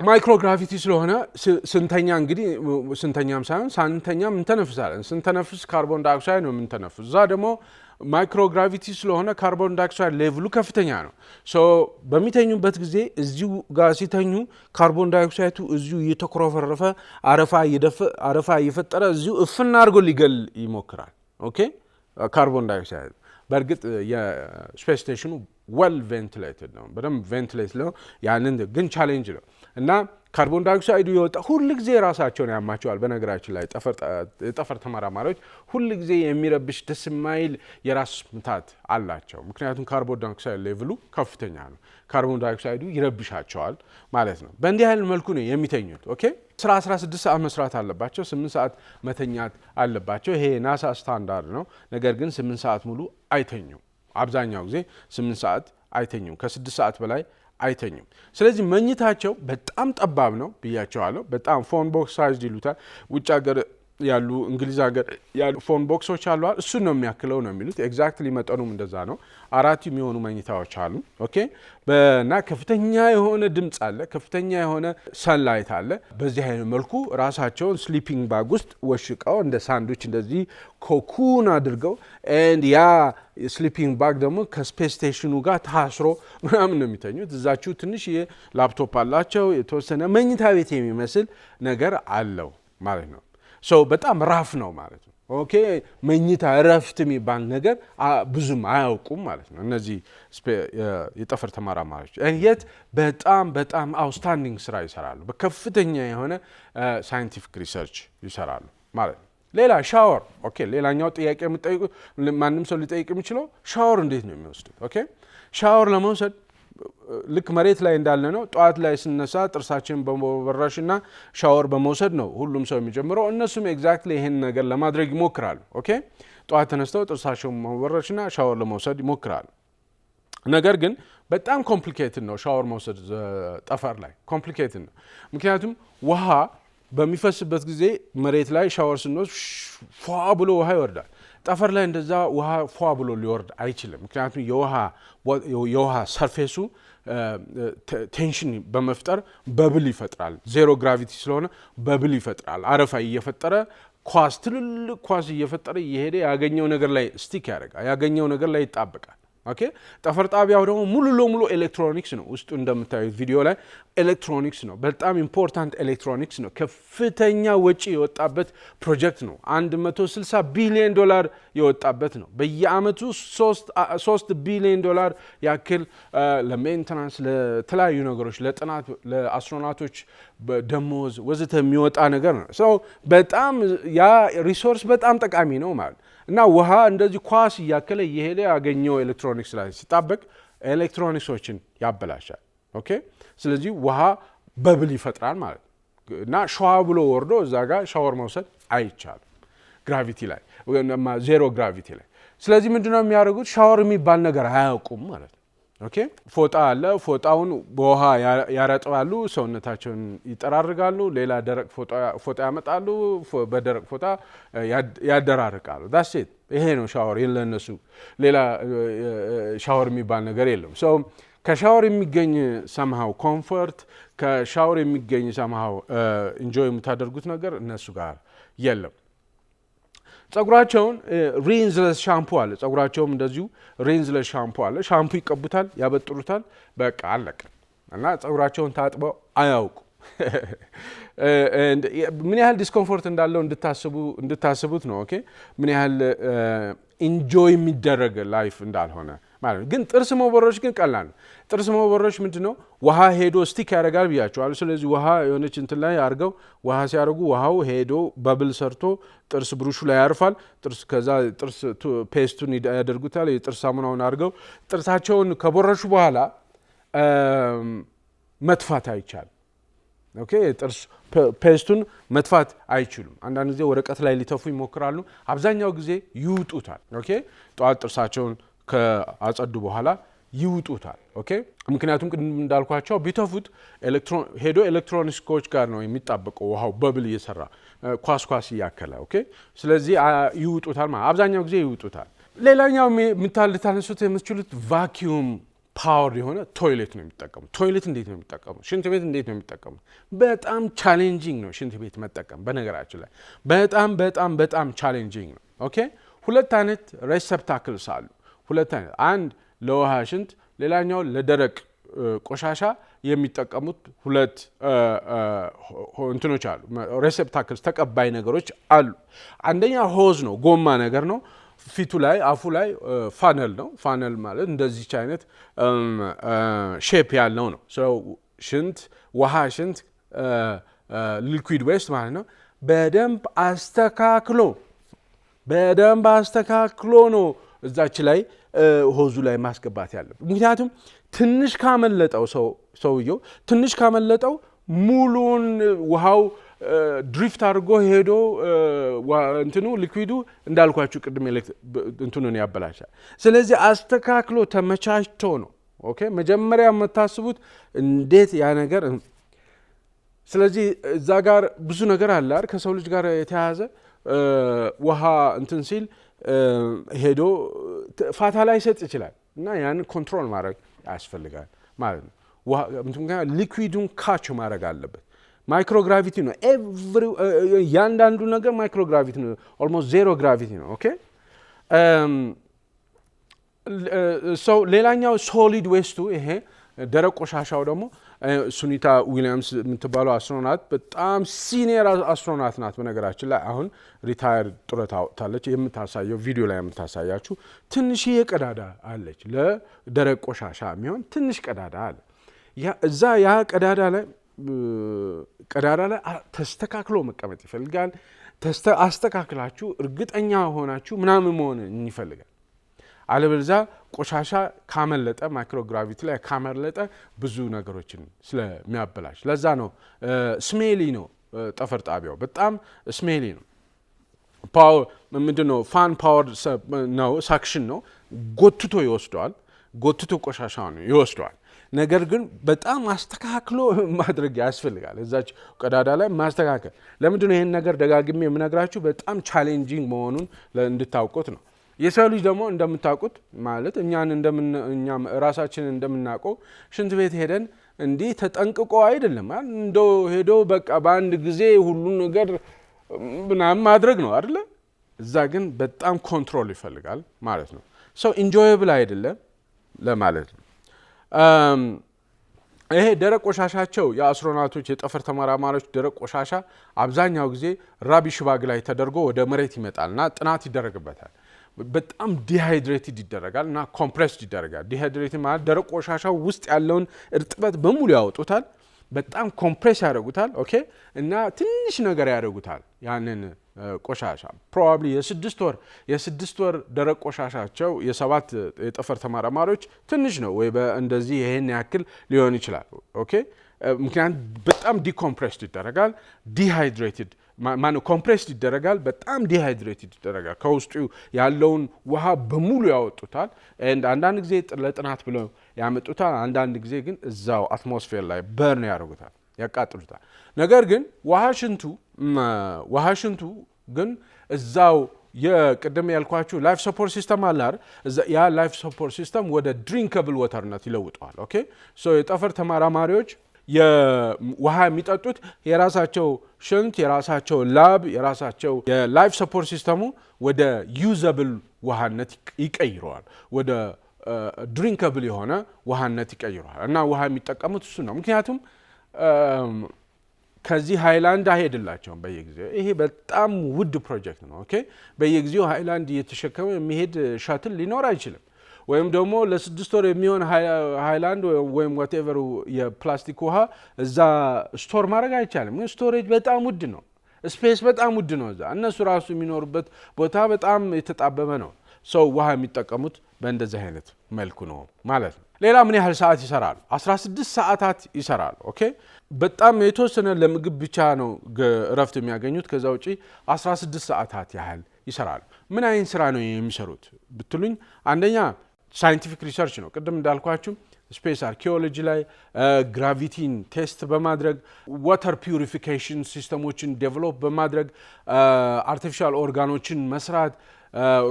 ማይክሮግራቪቲ ስለሆነ ስንተኛ እንግዲህ ስንተኛም ሳይሆን ሳንተኛም እንተነፍሳለን። ስንተነፍስ ካርቦን ዳይኦክሳይድ ነው የምንተነፍስ። እዛ ደግሞ ማይክሮግራቪቲ ስለሆነ ካርቦን ዳይኦክሳይድ ሌቭሉ ከፍተኛ ነው። በሚተኙበት ጊዜ እዚሁ ጋር ሲተኙ ካርቦን ዳይኦክሳይዱ እዚሁ እየተኮረፈረፈ አረፋ እየፈጠረ እዚሁ እፍና አድርጎ ሊገል ይሞክራል። ኦኬ ካርቦን ዳይኦክሳይድ በእርግጥ የስፔስ ስቴሽኑ ዌል ቬንቲሌትድ ነው፣ በደንብ ቬንቲሌት ነው። ያንን ግን ቻሌንጅ ነው እና ካርቦን ዳይኦክሳይዱ የወጣ ሁል ጊዜ ራሳቸውን ያማቸዋል። በነገራችን ላይ የጠፈር ተመራማሪዎች ሁል ጊዜ የሚረብሽ ደስ የማይል የራስ ምታት አላቸው። ምክንያቱም ካርቦን ዳይኦክሳይድ ሌቭሉ ከፍተኛ ነው። ካርቦን ዳይኦክሳይዱ ይረብሻቸዋል ማለት ነው። በእንዲህ አይነት መልኩ ነው የሚተኙት። ኦኬ ስራ 16 ሰዓት መስራት አለባቸው፣ 8 ሰዓት መተኛት አለባቸው። ይሄ ናሳ ስታንዳርድ ነው። ነገር ግን 8 ሰዓት ሙሉ አይተኙም። አብዛኛው ጊዜ 8 ሰዓት አይተኙም፣ ከ6 ሰዓት በላይ አይተኙም። ስለዚህ መኝታቸው በጣም ጠባብ ነው ብያቸዋለሁ። በጣም ፎን ቦክስ ሳይዝ ይሉታል። ውጭ ሀገር ያሉ እንግሊዝ ሀገር ያሉ ፎን ቦክሶች አሉ፣ እሱን ነው የሚያክለው ነው የሚሉት። ኤግዛክትሊ መጠኑም እንደዛ ነው። 4 የሚሆኑ መኝታዎች አሉ። ኦኬ እና ከፍተኛ የሆነ ድምፅ አለ፣ ከፍተኛ የሆነ ሰንላይት አለ። በዚህ አይነት መልኩ ራሳቸውን ስሊፒንግ ባግ ውስጥ ወሽቀው እንደ ሳንድዊች እንደዚህ ኮኩን አድርገው ያ ስሊፒንግ ባግ ደግሞ ከስፔስ ስቴሽኑ ጋር ታስሮ ምናምን ነው የሚተኙት። እዛችሁ ትንሽ ላፕቶፕ አላቸው፣ የተወሰነ መኝታ ቤት የሚመስል ነገር አለው ማለት ነው። በጣም ራፍ ነው ማለት ነው። ኦኬ መኝታ እረፍት የሚባል ነገር ብዙም አያውቁም ማለት ነው እነዚህ የጠፈር ተመራማሪዎች። የት በጣም አውትስታንዲንግ ስራ ይሰራሉ፣ በከፍተኛ የሆነ ሳይንቲፊክ ሪሰርች ይሰራሉ ማለት ነው። ሌላ ሻወር። ኦኬ ሌላኛው ጥያቄ የምጠይቁ ማንም ሰው ሊጠይቅ የሚችለው ሻወር እንዴት ነው የሚወስዱት? ኦኬ ሻወር ለመውሰድ ልክ መሬት ላይ እንዳለ ነው። ጠዋት ላይ ስነሳ ጥርሳችንን በመበረሽና ሻወር በመውሰድ ነው ሁሉም ሰው የሚጀምረው። እነሱም ኤግዛክትሊ ይሄን ነገር ለማድረግ ይሞክራሉ። ኦኬ ጠዋት ተነስተው ጥርሳቸውን በመበረሽና ሻወር ለመውሰድ ይሞክራሉ። ነገር ግን በጣም ኮምፕሊኬትድ ነው ሻወር መውሰድ ጠፈር ላይ ኮምፕሊኬትድ ነው። ምክንያቱም ውሃ በሚፈስበት ጊዜ መሬት ላይ ሻወር ስንወስድ ፏ ብሎ ውሃ ይወርዳል። ጠፈር ላይ እንደዛ ውሃ ፏ ብሎ ሊወርድ አይችልም። ምክንያቱም የውሃ ሰርፌሱ ቴንሽን በመፍጠር በብል ይፈጥራል። ዜሮ ግራቪቲ ስለሆነ በብል ይፈጥራል። አረፋ እየፈጠረ ትልልቅ ኳስ እየፈጠረ እየሄደ ያገኘው ነገር ላይ ስቲክ ያደርጋል፣ ያገኘው ነገር ላይ ይጣበቃል። ኦኬ ጠፈር ጣቢያው ደግሞ ሙሉ ለሙሉ ኤሌክትሮኒክስ ነው። ውስጡ እንደምታዩት ቪዲዮ ላይ ኤሌክትሮኒክስ ነው። በጣም ኢምፖርታንት ኤሌክትሮኒክስ ነው። ከፍተኛ ወጪ የወጣበት ፕሮጀክት ነው። $160 ቢሊዮን የወጣበት ነው። በየአመቱ $3 ቢሊዮን ያክል ለሜንተናንስ፣ ለተለያዩ ነገሮች፣ ለጥናት፣ ለአስትሮናቶች ደሞዝ ወዘተ የሚወጣ ነገር ነው። በጣም ያ ሪሶርስ በጣም ጠቃሚ ነው ማለት እና ውሃ እንደዚህ ኳስ እያከለ እየሄደ ያገኘው ኤሌክትሮኒክስ ላይ ሲጣበቅ ኤሌክትሮኒክሶችን ያበላሻል። ኦኬ ስለዚህ ውሃ በብል ይፈጥራል ማለት እና ሸዋ ብሎ ወርዶ እዛ ጋር ሻወር መውሰድ አይቻልም ግራቪቲ ላይ ዜሮ ግራቪቲ ላይ። ስለዚህ ምንድነው የሚያደርጉት? ሻወር የሚባል ነገር አያውቁም ማለት ነው። ኦኬ ፎጣ አለ፣ ፎጣውን በውሃ ያረጥባሉ፣ ሰውነታቸውን ይጠራርጋሉ፣ ሌላ ደረቅ ፎጣ ያመጣሉ፣ በደረቅ ፎጣ ያደራርቃሉ። ዳትስ ኢት። ይሄ ነው ሻወር። ለነሱ ሌላ ሻወር የሚባል ነገር የለም። ከሻወር የሚገኝ ሰምሃው ኮምፎርት፣ ከሻወር የሚገኝ ሰምሃው ኢንጆይ የምታደርጉት ነገር እነሱ ጋር የለም። ጸጉራቸውን ሪንዝለስ ሻምፑ አለ። ጸጉራቸውም እንደዚሁ ሪንዝለስ ሻምፑ አለ። ሻምፑ ይቀቡታል፣ ያበጥሩታል፣ በቃ አለቀ እና ጸጉራቸውን ታጥበው አያውቁ። ምን ያህል ዲስኮምፎርት እንዳለው እንድታስቡት ነው። ኦኬ ምን ያህል ኢንጆይ የሚደረግ ላይፍ እንዳልሆነ ማለት ግን ጥርስ መቦረሽ ግን ቀላል ነው። ጥርስ መቦረሽ ምንድነው ውሃ ሄዶ ስቲክ ያደርጋል ብያቸዋል። ስለዚህ ውሃ የሆነች እንትን ላይ አድርገው ውሃ ሲያደርጉ ውሃው ሄዶ በብል ሰርቶ ጥርስ ብሩሹ ላይ ያርፋል። ጥርስ ከዛ ጥርስ ፔስቱን ያደርጉታል። የጥርስ ሳሙናውን አድርገው ጥርሳቸውን ከቦረሹ በኋላ መጥፋት አይቻልም። ኦኬ ጥርስ ፔስቱን መጥፋት አይችሉም። አንዳንድ ጊዜ ወረቀት ላይ ሊተፉ ይሞክራሉ። አብዛኛው ጊዜ ይውጡታል። ኦኬ ጠዋት ጥርሳቸውን ከአጸዱ በኋላ ይውጡታል። ኦኬ ምክንያቱም ቅድም እንዳልኳቸው ቢተፉት ሄዶ ኤሌክትሮኒክሶች ጋር ነው የሚጣበቀው ውሃው በብል እየሰራ ኳስ እያከለ። ኦኬ ስለዚህ ይውጡታል ማለት አብዛኛው ጊዜ ይውጡታል። ሌላኛው ልታነሱት የምትችሉት ቫኪዩም ፓወር የሆነ ቶይሌት ነው የሚጠቀሙት። ቶይሌት እንዴት ነው የሚጠቀሙት? ሽንት ቤት እንዴት ነው የሚጠቀሙት? በጣም ቻሌንጂንግ ነው ሽንት ቤት መጠቀም። በነገራችን ላይ በጣም ቻሌንጂንግ ነው። ኦኬ ሁለት አይነት ሬሴፕታክልስ አሉ። ሁለት አይነት፣ አንድ ለውሃ ሽንት፣ ሌላኛው ለደረቅ ቆሻሻ የሚጠቀሙት ሁለት እንትኖች አሉ። ሬሴፕታክልስ ተቀባይ ነገሮች አሉ። አንደኛ ሆዝ ነው፣ ጎማ ነገር ነው። ፊቱ ላይ አፉ ላይ ፋነል ነው። ፋነል ማለት እንደዚች አይነት ሼፕ ያለው ነው። ሽንት ውሃ ሽንት ሊኩዊድ ዌስት ማለት ነው። በደንብ አስተካክሎ ነው እዛች ላይ ሆዙ ላይ ማስገባት ያለበት። ምክንያቱም ትንሽ ካመለጠው ሰውየው ትንሽ ካመለጠው ሙሉን ውሃው ድሪፍት አድርጎ ሄዶ እንትኑ ሊኩዊዱ እንዳልኳችሁ ቅድም እንትኑን ያበላሻል። ስለዚህ አስተካክሎ ተመቻችቶ ነው። ኦኬ መጀመሪያ የምታስቡት እንዴት ያ ነገር። ስለዚህ እዛ ጋር ብዙ ነገር አለ አይደል ከሰው ልጅ ጋር የተያያዘ ውሃ እንትን ሲል ሄዶ ፋታ ላይ ሰጥ ይችላል እና ያን ኮንትሮል ማድረግ ያስፈልጋል ማለት ነው። ሊኩዊዱን ካች ማድረግ አለበት። ማይክሮግራቪቲ ነው። ያንዳንዱ ነገር ማይክሮግራቪቲ ነው። ኦልሞስት ዜሮ ግራቪቲ ነው። ኦኬ ሌላኛው ሶሊድ ዌስቱ ይሄ ደረቅ ቆሻሻው ደግሞ ሱኒታ ዊሊያምስ የምትባለው አስትሮናት በጣም ሲኒየር አስትሮናት ናት። በነገራችን ላይ አሁን ሪታየር ጡረታ አውጥታለች። የምታሳየው ቪዲዮ ላይ የምታሳያችሁ ትንሽዬ ቀዳዳ አለች። ለደረቅ ቆሻሻ የሚሆን ትንሽ ቀዳዳ አለ። ያ ቀዳዳ ላይ ተስተካክሎ መቀመጥ ይፈልጋል። አስተካክላችሁ እርግጠኛ ሆናችሁ ምናምን መሆን ይፈልጋል። አለበለዚያ ቆሻሻ ካመለጠ ማይክሮግራቪቲ ላይ ካመለጠ ብዙ ነገሮችን ስለሚያበላሽ ለዛ ነው ስሜሊ ነው። ጠፈር ጣቢያው በጣም ስሜሊ ነው። ፓወር ምንድነው? ፋን ፓወር ነው፣ ሳክሽን ነው። ጎትቶ ይወስደዋል። ጎትቶ ቆሻሻውን ይወስደዋል። ነገር ግን በጣም አስተካክሎ ማድረግ ያስፈልጋል። እዛች ቀዳዳ ላይ ማስተካከል። ለምንድነው ይሄን ነገር ደጋግሜ የምነግራችሁ? በጣም ቻሌንጂንግ መሆኑን እንድታውቁት ነው። የሰው ልጅ ደግሞ እንደምታውቁት ማለት እኛም ራሳችንን እንደምናውቀው ሽንት ቤት ሄደን እንዲህ ተጠንቅቆ አይደለም እንደው ሄዶ በቃ በአንድ ጊዜ ሁሉን ነገር ምናምን ማድረግ ነው አይደለ? እዛ ግን በጣም ኮንትሮል ይፈልጋል ማለት ነው። ሰው ኢንጆየብል አይደለም ለማለት ነው። ይሄ ደረቅ ቆሻሻቸው የአስትሮናቶች የጠፈር ተመራማሪዎች ደረቅ ቆሻሻ አብዛኛው ጊዜ ራቢሽ ባግ ላይ ተደርጎ ወደ መሬት ይመጣልና ጥናት ይደረግበታል። በጣም ዲሃይድሬትድ ይደረጋል እና ኮምፕሬስድ ይደረጋል። ዲሃይድሬትድ ማለት ደረቅ ቆሻሻው ውስጥ ያለውን እርጥበት በሙሉ ያወጡታል። በጣም ኮምፕሬስ ያደርጉታል። ኦኬ እና ትንሽ ነገር ያደርጉታል ያንን ቆሻሻ ፕሮባብሊ የስድስት ወር ደረቅ ቆሻሻቸው የሰባት የጠፈር ተመራማሪዎች ትንሽ ነው ወይ እንደዚህ ይሄን ያክል ሊሆን ይችላል። ኦኬ ምክንያቱም በጣም ዲኮምፕሬስድ ይደረጋል። ዲሃይድሬትድ ማነው ኮምፕሬስድ ይደረጋል። በጣም ዲሃይድሬትድ ይደረጋል። ከውስጡ ያለውን ውሃ በሙሉ ያወጡታል። አንዳንድ ጊዜ ለጥናት ብለው ያመጡታል። አንዳንድ ጊዜ ግን እዛው አትሞስፌር ላይ በርን ያደርጉታል፣ ያቃጥሉታል። ነገር ግን ውሃ ሽንቱ ግን እዛው የቅድም ያልኳችሁ ላይፍ ሰፖርት ሲስተም አለ አይደል? ያ ላይፍ ሰፖርት ሲስተም ወደ ድሪንከብል ወተርነት ይለውጠዋል። ኦኬ ሶ የጠፈር ተመራማሪዎች የውሃ የሚጠጡት የራሳቸው ሽንት፣ የራሳቸው ላብ፣ የራሳቸው የላይፍ ሰፖርት ሲስተሙ ወደ ዩዘብል ውሃነት ይቀይረዋል። ወደ ድሪንከብል የሆነ ውሃነት ይቀይረዋል። እና ውሃ የሚጠቀሙት እሱ ነው። ምክንያቱም ከዚህ ሃይላንድ አይሄድላቸውም በየጊዜው። ይሄ በጣም ውድ ፕሮጀክት ነው። ኦኬ በየጊዜው ሃይላንድ እየተሸከመ የሚሄድ ሻትል ሊኖር አይችልም። ወይም ደግሞ ለ6 ወር የሚሆን ሃይላንድ ወይም whatever የፕላስቲክ ውሃ እዛ ስቶር ማድረግ አይቻልም። ግን ስቶሬጅ በጣም ውድ ነው፣ ስፔስ በጣም ውድ ነው። እዛ እነሱ ራሱ የሚኖሩበት ቦታ በጣም የተጣበበ ነው። ሰው ውሃ የሚጠቀሙት በእንደዚህ አይነት መልኩ ነው ማለት ነው። ሌላ ምን ያህል ሰዓት ይሰራሉ? 16 ሰዓታት ይሰራሉ። ኦኬ በጣም የተወሰነ ለምግብ ብቻ ነው እረፍት የሚያገኙት። ከዛ ውጪ 16 ሰዓታት ያህል ይሰራሉ። ምን አይነት ስራ ነው የሚሰሩት ብትሉኝ፣ አንደኛ ሳይንቲፊክ ሪሰርች ነው። ቅድም እንዳልኳችሁ ስፔስ አርኪኦሎጂ ላይ ግራቪቲን ቴስት በማድረግ ዋተር ፒዩሪፊኬሽን ሲስተሞችን ዴቨሎፕ በማድረግ አርቲፊሻል ኦርጋኖችን መስራት፣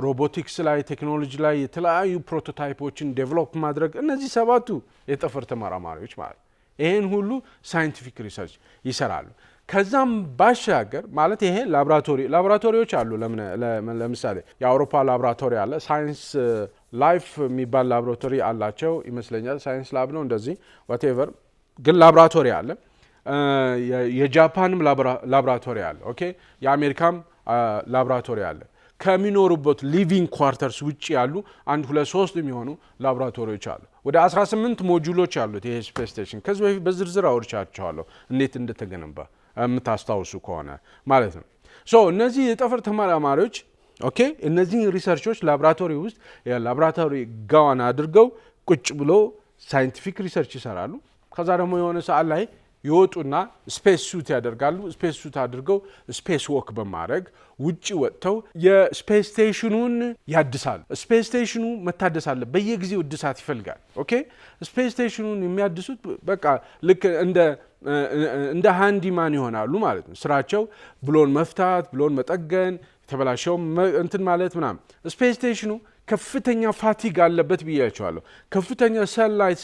ሮቦቲክስ ላይ ቴክኖሎጂ ላይ የተለያዩ ፕሮቶታይፖችን ዴቨሎፕ ማድረግ፣ እነዚህ 7ቱ የጠፈር ተመራማሪዎች ማለት ይሄን ሁሉ ሳይንቲፊክ ሪሰርች ይሰራሉ። ከዛም ባሻገር ማለት ይሄ ላቦራቶሪዎች አሉ። ለምሳሌ የአውሮፓ ላቦራቶሪ አለ። ሳይንስ ላይፍ የሚባል ላቦራቶሪ አላቸው ይመስለኛል። ሳይንስ ላብ ነው እንደዚህ ዋቴቨር፣ ግን ላቦራቶሪ አለ። የጃፓንም ላቦራቶሪ አለ። ኦኬ የአሜሪካም ላቦራቶሪ አለ። ከሚኖሩበት ሊቪንግ ኳርተርስ ውጭ ያሉ 1 2 3 የሚሆኑ ላቦራቶሪዎች አሉ። ወደ 18 ሞጁሎች አሉት ይሄ ስፔስ ስቴሽን። ከዚህ በፊት በዝርዝር አውርቻችኋለሁ እንዴት እንደተገነባ የምታስታውሱ ከሆነ ማለት ነው። እነዚህ የጠፈር ተመራማሪዎች ኦኬ እነዚህ ሪሰርቾች ላቦራቶሪ ውስጥ የላቦራቶሪ ጋዋን አድርገው ቁጭ ብሎ ሳይንቲፊክ ሪሰርች ይሰራሉ። ከዛ ደግሞ የሆነ ሰዓት ላይ ይወጡና ስፔስ ሱት ያደርጋሉ። ስፔስ ሱት አድርገው ስፔስ ዎክ በማድረግ ውጪ ወጥተው የስፔስ ስቴሽኑን ያድሳሉ። ስፔስ ስቴሽኑ መታደስ አለ፣ በየጊዜው እድሳት ይፈልጋል። ኦኬ ስፔስ ስቴሽኑን የሚያድሱት በቃ ልክ እንደ ሃንዲማን ይሆናሉ ማለት ነው። ስራቸው ብሎን መፍታት፣ ብሎን መጠገን፣ የተበላሸው እንትን ማለት ምናምን። ስፔስ ስቴሽኑ ከፍተኛ ፋቲግ አለበት ብያቸዋለሁ። ከፍተኛ ሰንላይት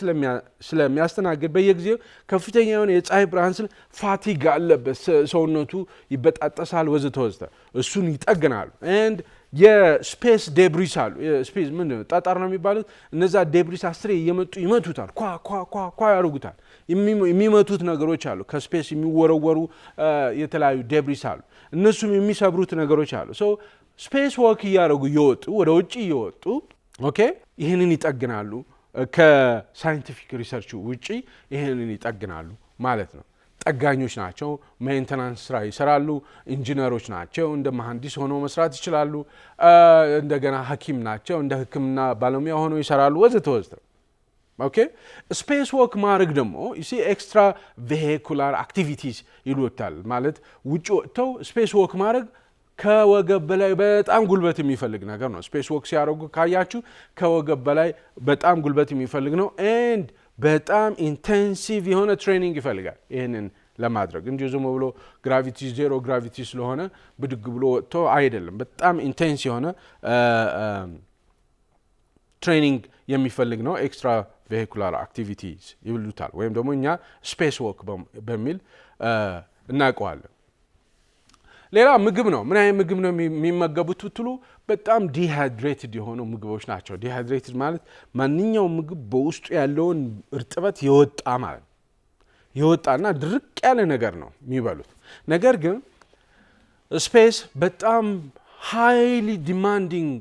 ስለሚያስተናግድ በየጊዜው ከፍተኛ የሆነ የፀሐይ ብርሃን ስለ ፋቲግ አለበት። ሰውነቱ ይበጣጠሳል ወዘተ ወዘተ። እሱን ይጠግናሉ። ኤንድ የስፔስ ዴብሪስ አሉ። ስፔስ ምንድን ነው? ጠጠር ነው የሚባሉት። እነዛ ዴብሪስ አስሬ እየመጡ ይመቱታል፣ ኳ ያደርጉታል። የሚመቱት ነገሮች አሉ። ከስፔስ የሚወረወሩ የተለያዩ ዴብሪስ አሉ። እነሱም የሚሰብሩት ነገሮች አሉ። ስፔስ ወክ እያደረጉ እየወጡ ወደ ውጭ እየወጡ ኦኬ ይህንን ይጠግናሉ። ከሳይንቲፊክ ሪሰርች ውጪ ይህንን ይጠግናሉ ማለት ነው። ጠጋኞች ናቸው። ሜንተናንስ ስራ ይሰራሉ። ኢንጂነሮች ናቸው። እንደ መሐንዲስ ሆነው መስራት ይችላሉ። እንደገና ሐኪም ናቸው። እንደ ሕክምና ባለሙያ ሆነው ይሰራሉ ወዘተ ወዘተ። ኦኬ ስፔስ ወክ ማድረግ ደግሞ ኤክስትራ ቬሂኩላር አክቲቪቲስ ይሉታል። ማለት ውጭ ወጥተው ስፔስ ወክ ማድረግ ከወገብ በላይ በጣም ጉልበት የሚፈልግ ነገር ነው። ስፔስ ወክ ሲያደርጉ ካያችሁ ከወገብ በላይ በጣም ጉልበት የሚፈልግ ነው። ኤንድ በጣም ኢንቴንሲቭ የሆነ ትሬኒንግ ይፈልጋል ይህንን ለማድረግ። እንዲሁ ዝም ብሎ ግራቪቲ ዜሮ ግራቪቲ ስለሆነ ብድግ ብሎ ወጥቶ አይደለም። በጣም ኢንቴንስ የሆነ ትሬኒንግ የሚፈልግ ነው። ኤክስትራ ቬሂኩላር አክቲቪቲስ ይሉታል፣ ወይም ደግሞ እኛ ስፔስ ወክ በሚል እናውቀዋለን። ሌላ ምግብ ነው። ምን አይነት ምግብ ነው የሚመገቡት ብትሉ በጣም ዲሃይድሬትድ የሆኑ ምግቦች ናቸው። ዲሃይድሬትድ ማለት ማንኛውም ምግብ በውስጡ ያለውን እርጥበት የወጣ ማለት ነው። የወጣና ድርቅ ያለ ነገር ነው የሚበሉት። ነገር ግን ስፔስ በጣም ሃይሊ ዲማንዲንግ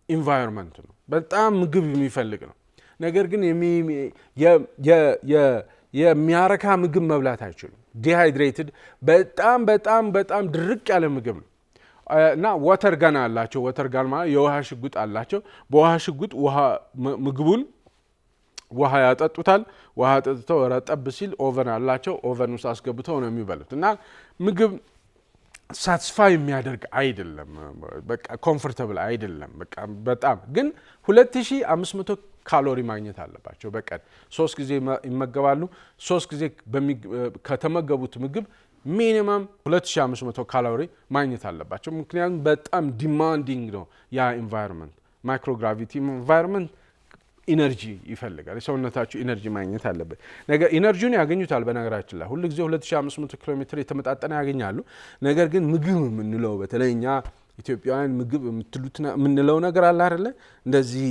ኢንቫይሮንመንት ነው። በጣም ምግብ የሚፈልግ ነው። ነገር ግን የሚያረካ ምግብ መብላት አይችሉም። ዲሃይድሬትድ በጣም በጣም በጣም ድርቅ ያለ ምግብ ነው እና ወተር ጋን አላቸው። ወተር ጋን ማለት የውሃ ሽጉጥ አላቸው። በውሃ ሽጉጥ ምግቡን ውሃ ያጠጡታል። ውሃ ጠጥተው ረጠብ ሲል ኦቨን አላቸው። ኦቨን ውስጥ አስገብተው ነው የሚበሉት እና ምግብ ሳትስፋይ የሚያደርግ አይደለም። በቃ ኮምፎርታብል አይደለም። በቃ በጣም ግን 2500 ካሎሪ ማግኘት አለባቸው በቀን። 3 ጊዜ ይመገባሉ። 3 ጊዜ ከተመገቡት ምግብ ሚኒመም 2500 ካሎሪ ማግኘት አለባቸው። ምክንያቱም በጣም ዲማንዲንግ ነው ያ ኢንቫይሮንመንት። ማይክሮግራቪቲ ኢንቫይሮንመንት ኢነርጂ ይፈልጋል። የሰውነታችሁ ኢነርጂ ማግኘት አለበት። ነገር ኢነርጂውን ያገኙታል። በነገራችን ላይ ሁሉ ጊዜ 2500 ኪሎ ሜትር የተመጣጠነ ያገኛሉ። ነገር ግን ምግብ የምንለው በተለይ እኛ ኢትዮጵያውያን ምግብ የምንለው ነገር አለ አይደለ? እንደዚህ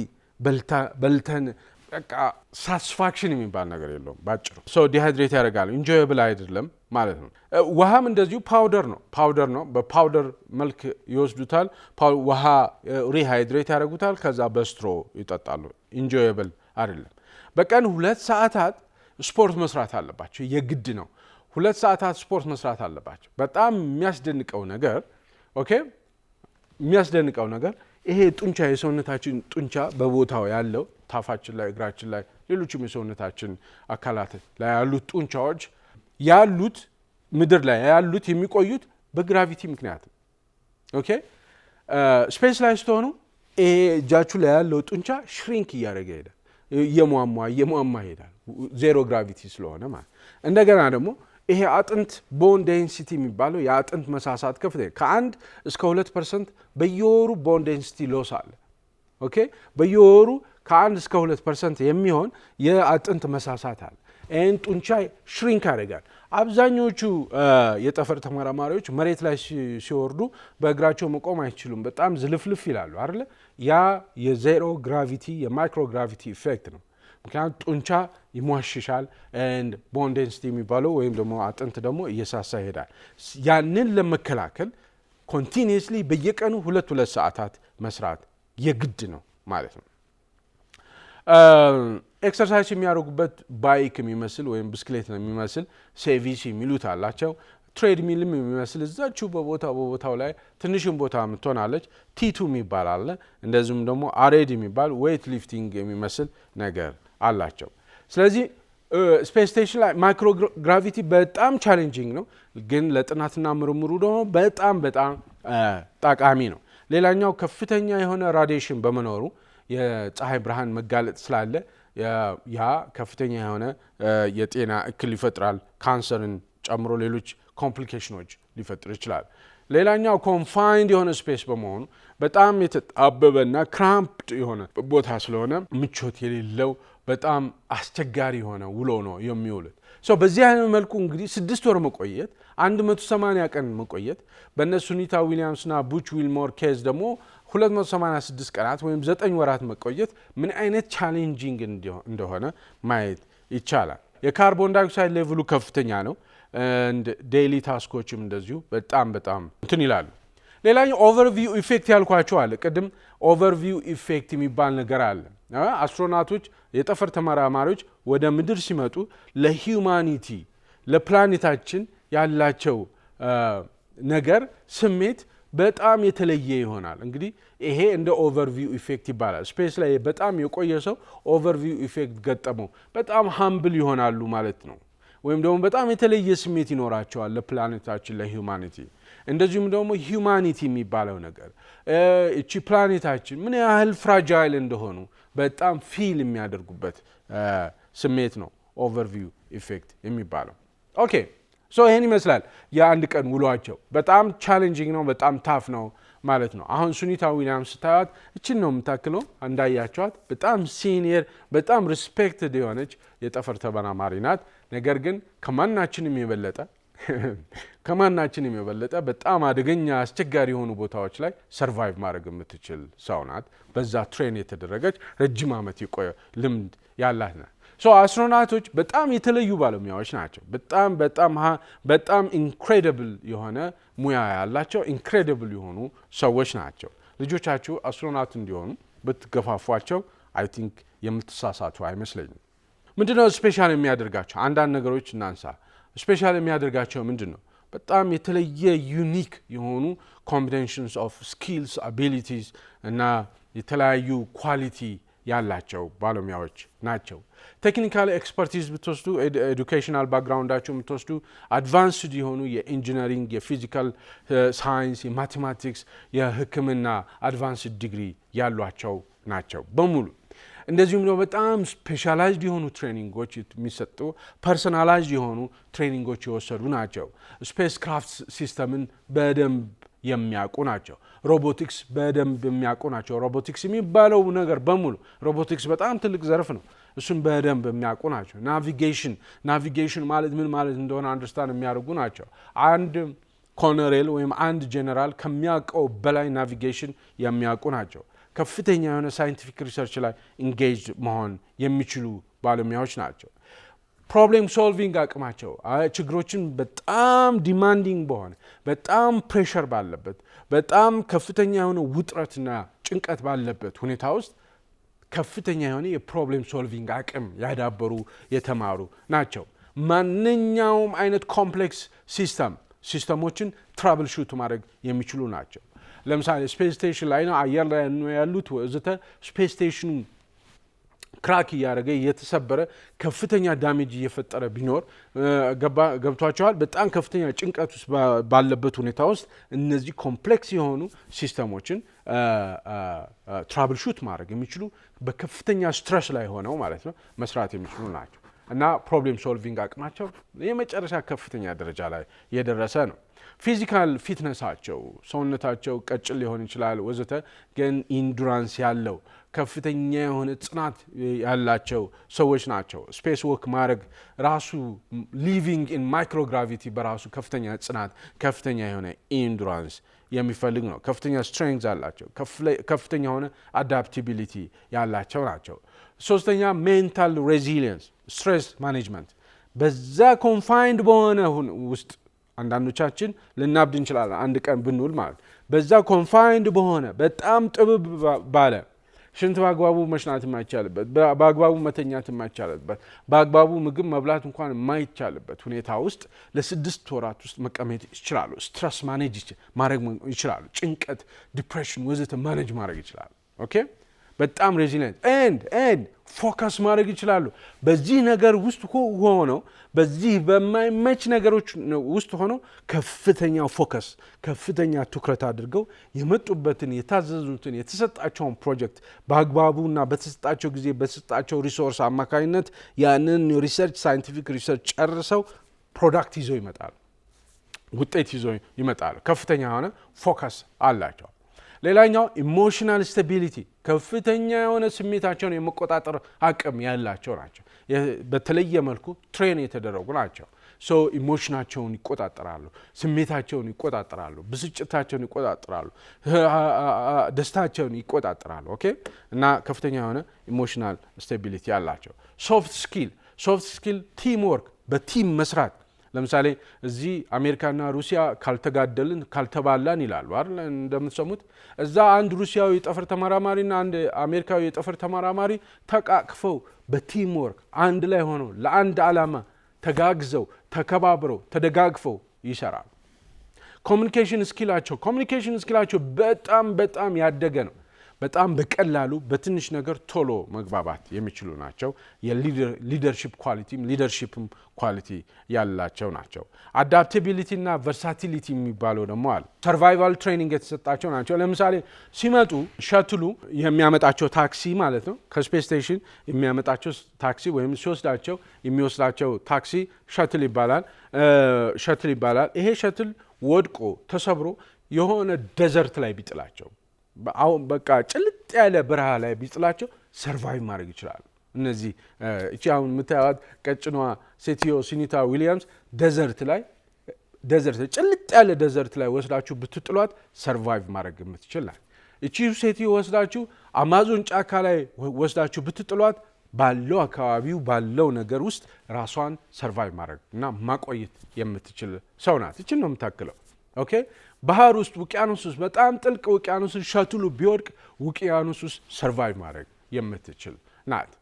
በልተን በቃ ሳቲስፋክሽን የሚባል ነገር የለውም ባጭሩ። ሰው ዲሃይድሬት ያደርጋል። ኢንጆየብል አይደለም ማለት ነው። ውሃም እንደዚሁ ፓውደር ነው። በፓውደር መልክ ይወስዱታል። ውሃ ሪሃይድሬት ያደርጉታል። ከዛ በስትሮ ይጠጣሉ። ኢንጆየብል አይደለም። በቀን 2 ሰዓታት ስፖርት መስራት አለባቸው። የግድ ነው። 2 ሰዓታት ስፖርት መስራት አለባቸው። በጣም የሚያስደንቀው ነገር የሚያስደንቀው ነገር ይሄ ጡንቻ የሰውነታችን ጡንቻ በቦታው ያለው ታፋችን ላይ፣ እግራችን ላይ፣ ሌሎችም የሰውነታችን አካላት ላይ ያሉት ጡንቻዎች ያሉት ምድር ላይ ያሉት የሚቆዩት በግራቪቲ ምክንያት ነው። ስፔስ ላይ ስትሆኑ ይሄ እጃችሁ ላይ ያለው ጡንቻ ሽሪንክ እያደረገ ይሄዳል፣ እየሟሟ ይሄዳል፣ ዜሮ ግራቪቲ ስለሆነ ማለት። እንደገና ደግሞ ይሄ አጥንት ቦን ዴንሲቲ የሚባለው የአጥንት መሳሳት ከፍተኛ ከ1 እስከ 2% በየወሩ ቦን ዴንሲቲ ሎስ አለ። በየወሩ ከ1 እስከ 2% የሚሆን የአጥንት መሳሳት አለ። ይህን ጡንቻ ሽሪንክ ያደርጋል። አብዛኞቹ የጠፈር ተመራማሪዎች መሬት ላይ ሲወርዱ በእግራቸው መቆም አይችሉም፣ በጣም ዝልፍልፍ ይላሉ አይደለ? ያ የዜሮ ግራቪቲ የማይክሮ ግራቪቲ ኢፌክት ነው። ምክንያቱም ጡንቻ ይሟሽሻል፣ ቦን ዴንሲቲ የሚባለው ወይም ደግሞ አጥንት ደግሞ እየሳሳ ይሄዳል። ያንን ለመከላከል ኮንቲኒየስሊ በየቀኑ 2 ሰዓታት መስራት የግድ ነው ማለት ነው። ኤክሰርሳይዝ የሚያደርጉበት ባይክ የሚመስል ወይም ብስክሌት ነው የሚመስል ሴቪሲ የሚሉት አላቸው። ትሬድ ሚልም የሚመስል እዛችሁ በቦታው ላይ ትንሽም ቦታ ምትሆናለች። ቲቱ የሚባል አለ። እንደዚሁም ደግሞ አሬድ የሚባል ዌይት ሊፍቲንግ የሚመስል ነገር አላቸው። ስለዚህ ስፔስ ስቴሽን ላይ ማይክሮ ግራቪቲ በጣም ቻሌንጂንግ ነው፣ ግን ለጥናትና ምርምሩ ደግሞ በጣም ጠቃሚ ነው። ሌላኛው ከፍተኛ የሆነ ራዲዬሽን በመኖሩ የፀሐይ ብርሃን መጋለጥ ስላለ ያ ከፍተኛ የሆነ የጤና እክል ይፈጥራል። ካንሰርን ጨምሮ ሌሎች ኮምፕሊኬሽኖች ሊፈጥር ይችላል። ሌላኛው ኮንፋይንድ የሆነ ስፔስ በመሆኑ በጣም የተጣበበና ክራምፕድ የሆነ ቦታ ስለሆነ ምቾት የሌለው በጣም አስቸጋሪ የሆነ ውሎ ነው የሚውሉት። በዚህ አይነት መልኩ እንግዲህ 6 ወር መቆየት፣ 180 ቀን መቆየት፣ በእነ ሱኒታ ዊሊያምስና ቡች ዊልሞር ኬዝ ደግሞ 286 ቀናት ወይም 9 ወራት መቆየት ምን አይነት ቻሌንጂንግ እንደሆነ ማየት ይቻላል። የካርቦን ዳይኦክሳይድ ሌቭሉ ከፍተኛ ነው። ዴይሊ ታስኮችም እንደዚሁ በጣም እንትን ይላሉ። ሌላኛው ኦቨርቪው ኢፌክት ያልኳቸው አለ። ቅድም ኦቨርቪው ኢፌክት የሚባል ነገር አለ። አስትሮናቶች የጠፈር ተመራማሪዎች ወደ ምድር ሲመጡ ለሂዩማኒቲ ለፕላኔታችን ያላቸው ነገር ስሜት በጣም የተለየ ይሆናል። እንግዲህ ይሄ እንደ ኦቨርቪው ኢፌክት ይባላል። ስፔስ ላይ በጣም የቆየ ሰው ኦቨርቪው ኢፌክት ገጠመው በጣም ሃምብል ይሆናሉ ማለት ነው። ወይም ደግሞ በጣም የተለየ ስሜት ይኖራቸዋል ለፕላኔታችን ለሂዩማኒቲ። እንደዚሁም ደግሞ ሂዩማኒቲ የሚባለው ነገር እቺ ፕላኔታችን ምን ያህል ፍራጃይል እንደሆኑ በጣም ፊል የሚያደርጉበት ስሜት ነው ኦቨርቪው ኢፌክት የሚባለው። ኦኬ ይህን ይመስላል የአንድ ቀን ውሏቸው። በጣም ቻሌንጂንግ ነው፣ በጣም ታፍ ነው ማለት ነው። አሁን ሱኒታ ዊሊያምስ ስታዩት እችን ነው የምታክለው። እንዳያቸዋት በጣም ሲኒየር በጣም ሪስፔክትድ የሆነች የጠፈር ተመራማሪ ናት። ነገር ግን ከማናችንም የበለጠ በጣም አደገኛ አስቸጋሪ የሆኑ ቦታዎች ላይ ሰርቫይቭ ማድረግ የምትችል ሰው ናት። በዛ ትሬን የተደረገች ረጅም ዓመት የቆየ ልምድ ያላት ናት። አስትሮናቶች በጣም የተለዩ ባለሙያዎች ናቸው። በጣም ኢንክሬዲብል የሆነ ሙያ ያላቸው ኢንክሬዲብል የሆኑ ሰዎች ናቸው። ልጆቻችሁ አስትሮናት እንዲሆኑ ብትገፋፏቸው አይ ቲንክ የምትሳሳቱ አይመስለኝም። ምንድነው ስፔሻል የሚያደርጋቸው? አንዳንድ ነገሮች እናንሳ። ስፔሻል የሚያደርጋቸው ምንድን ነው? በጣም የተለየ ዩኒክ የሆኑ ኮምቢኔሽንስ ኦፍ ስኪልስ አቢሊቲስ እና የተለያዩ ኳሊቲ ያላቸው ባለሙያዎች ናቸው። ቴክኒካል ኤክስፐርቲዝ ብትወስዱ፣ ኤዱኬሽናል ባክግራውንዳቸው ብትወስዱ አድቫንስድ የሆኑ የኢንጂነሪንግ፣ የፊዚካል ሳይንስ፣ የማቴማቲክስ፣ የሕክምና አድቫንስድ ዲግሪ ያሏቸው ናቸው በሙሉ። እንደዚሁም ደግሞ በጣም ስፔሻላይዝድ የሆኑ ትሬኒንጎች የሚሰጡ ፐርሰናላይዝድ የሆኑ ትሬኒንጎች የወሰዱ ናቸው። ስፔስ ክራፍት ሲስተምን በደንብ የሚያውቁ ናቸው። ሮቦቲክስ በደንብ የሚያውቁ ናቸው። ሮቦቲክስ የሚባለው ነገር በሙሉ ሮቦቲክስ በጣም ትልቅ ዘርፍ ነው። እሱን በደንብ የሚያውቁ ናቸው። ናቪጌሽን ማለት ምን ማለት እንደሆነ አንደርስታንድ የሚያደርጉ ናቸው። አንድ ኮሎኔል ወይም አንድ ጄኔራል ከሚያውቀው በላይ ናቪጌሽን የሚያውቁ ናቸው። ከፍተኛ የሆነ ሳይንቲፊክ ሪሰርች ላይ ኢንጌጅ መሆን የሚችሉ ባለሙያዎች ናቸው። ፕሮብሌም ሶልቪንግ አቅማቸው ችግሮችን በጣም ዲማንዲንግ በሆነ በጣም ፕሬሸር ባለበት በጣም ከፍተኛ የሆነ ውጥረትና ጭንቀት ባለበት ሁኔታ ውስጥ ከፍተኛ የሆነ የፕሮብሌም ሶልቪንግ አቅም ያዳበሩ የተማሩ ናቸው። ማንኛውም አይነት ኮምፕሌክስ ሲስተሞችን ትራብል ሹት ማድረግ የሚችሉ ናቸው። ለምሳሌ ስፔስ ስቴሽን ላይ ነው አየር ላይ ያሉት ወዘተ ስፔስ ስቴሽኑ ክራክ እያደረገ እየተሰበረ ከፍተኛ ዳሜጅ እየፈጠረ ቢኖር ገብቷቸዋል። በጣም ከፍተኛ ጭንቀት ውስጥ ባለበት ሁኔታ ውስጥ እነዚህ ኮምፕሌክስ የሆኑ ሲስተሞችን ትራብል ሹት ማድረግ የሚችሉ በከፍተኛ ስትረስ ላይ ሆነው ማለት ነው መስራት የሚችሉ ናቸው እና ፕሮብሌም ሶልቪንግ አቅማቸው የመጨረሻ ከፍተኛ ደረጃ ላይ የደረሰ ነው። ፊዚካል ፊትነሳቸው ሰውነታቸው ቀጭን ሊሆን ይችላል ወዘተ፣ ግን ኢንዱራንስ ያለው ከፍተኛ የሆነ ጽናት ያላቸው ሰዎች ናቸው። ስፔስ ወክ ማድረግ ራሱ ሊቪንግ ኢን ማይክሮግራቪቲ በራሱ ከፍተኛ ጽናት ከፍተኛ የሆነ ኢንዱራንስ የሚፈልግ ነው። ከፍተኛ ስትሬንግዝ አላቸው። ከፍተኛ የሆነ አዳፕቲቢሊቲ ያላቸው ናቸው። ሶስተኛ ሜንታል ሬዚሊየንስ ስትሬስ ማኔጅመንት። በዛ ኮንፋይንድ በሆነ ውስጥ አንዳንዶቻችን ልናብድ እንችላለን አንድ ቀን ብንውል ማለት በዛ ኮንፋይንድ በሆነ በጣም ጥብብ ባለ ሽንት በአግባቡ መሽናት የማይቻልበት በአግባቡ መተኛት የማይቻልበት በአግባቡ ምግብ መብላት እንኳን የማይቻልበት ሁኔታ ውስጥ ለ6 ወራት ውስጥ መቀመጥ ይችላሉ። ስትረስ ማኔጅ ማድረግ ይችላሉ። ጭንቀት፣ ዲፕሬሽን ወዘተ ማኔጅ ማድረግ ይችላሉ። ኦኬ በጣም ሬዚሊየንት ኤንድ ፎከስ ማድረግ ይችላሉ። በዚህ ነገር ውስጥ ሆነው በዚህ በማይመች ነገሮች ውስጥ ሆነው ከፍተኛ ፎከስ ከፍተኛ ትኩረት አድርገው የመጡበትን የታዘዙትን የተሰጣቸውን ፕሮጀክት በአግባቡና በተሰጣቸው ጊዜ በተሰጣቸው ሪሶርስ አማካኝነት ያንን ሪሰርች ሳይንቲፊክ ሪሰርች ጨርሰው ፕሮዳክት ይዘው ይመጣሉ፣ ውጤት ይዘው ይመጣሉ። ከፍተኛ የሆነ ፎከስ አላቸው። ሌላኛው ኢሞሽናል ስታቢሊቲ ከፍተኛ የሆነ ስሜታቸውን የመቆጣጠር አቅም ያላቸው ናቸው። በተለየ መልኩ ትሬን የተደረጉ ናቸው። ሶ ኢሞሽናቸውን ይቆጣጠራሉ፣ ስሜታቸውን ይቆጣጠራሉ፣ ብስጭታቸውን ይቆጣጠራሉ፣ ደስታቸውን ይቆጣጠራሉ። ኦኬ እና ከፍተኛ የሆነ ኢሞሽናል ስታቢሊቲ ያላቸው። ሶፍት ስኪል ቲም ወርክ በቲም መስራት። ለምሳሌ እዚህ አሜሪካና ሩሲያ ካልተጋደልን ካልተባላን ይላሉ አይደል? እንደምትሰሙት እዛ አንድ ሩሲያዊ የጠፈር ተመራማሪና አንድ አሜሪካዊ የጠፈር ተመራማሪ ተቃቅፈው በቲም ወርክ አንድ ላይ ሆነው ለአንድ ዓላማ ተጋግዘው ተከባብረው ተደጋግፈው ይሰራሉ። ኮሚኒኬሽን ስኪላቸው በጣም ያደገ ነው። በጣም በቀላሉ በትንሽ ነገር ቶሎ መግባባት የሚችሉ ናቸው። የሊደርሺፕ ኳሊቲ ያላቸው ናቸው። አዳፕቲቢሊቲ እና ቨርሳቲሊቲ የሚባለው ደግሞ አለ። ሰርቫይቫል ትሬኒንግ የተሰጣቸው ናቸው። ለምሳሌ ሲመጡ ሸትሉ የሚያመጣቸው ታክሲ ማለት ነው። ከስፔስ ስቴሽን የሚያመጣቸው ታክሲ ወይም ሲወስዳቸው የሚወስዳቸው ታክሲ ሸትል ይባላል። ይሄ ሸትል ወድቆ ተሰብሮ የሆነ ደዘርት ላይ ቢጥላቸው አሁን በቃ ጭልጥ ያለ በረሃ ላይ ቢጥላቸው ሰርቫይቭ ማድረግ ይችላሉ። እነዚህ እቺ አሁን የምታዩት ቀጭኗ ሴትዮ ሲኒታ ዊሊያምስ ጭልጥ ያለ ደዘርት ላይ ወስዳችሁ ብትጥሏት ሰርቫይቭ ማድረግ የምትችል ናት። እቺ ሴትዮ ወስዳችሁ አማዞን ጫካ ላይ ወስዳችሁ ብትጥሏት ባለው አካባቢው ባለው ነገር ውስጥ ራሷን ሰርቫይቭ ማድረግ እና ማቆየት የምትችል ሰው ናት። እቺን ነው የምታክለው። ኦኬ ባህር ውስጥ ውቅያኖስ ውስጥ በጣም ጥልቅ ውቅያኖስ ሸትሉ ቢወድቅ ውቅያኖስ ውስጥ ሰርቫይቭ ማድረግ የምትችል ናት።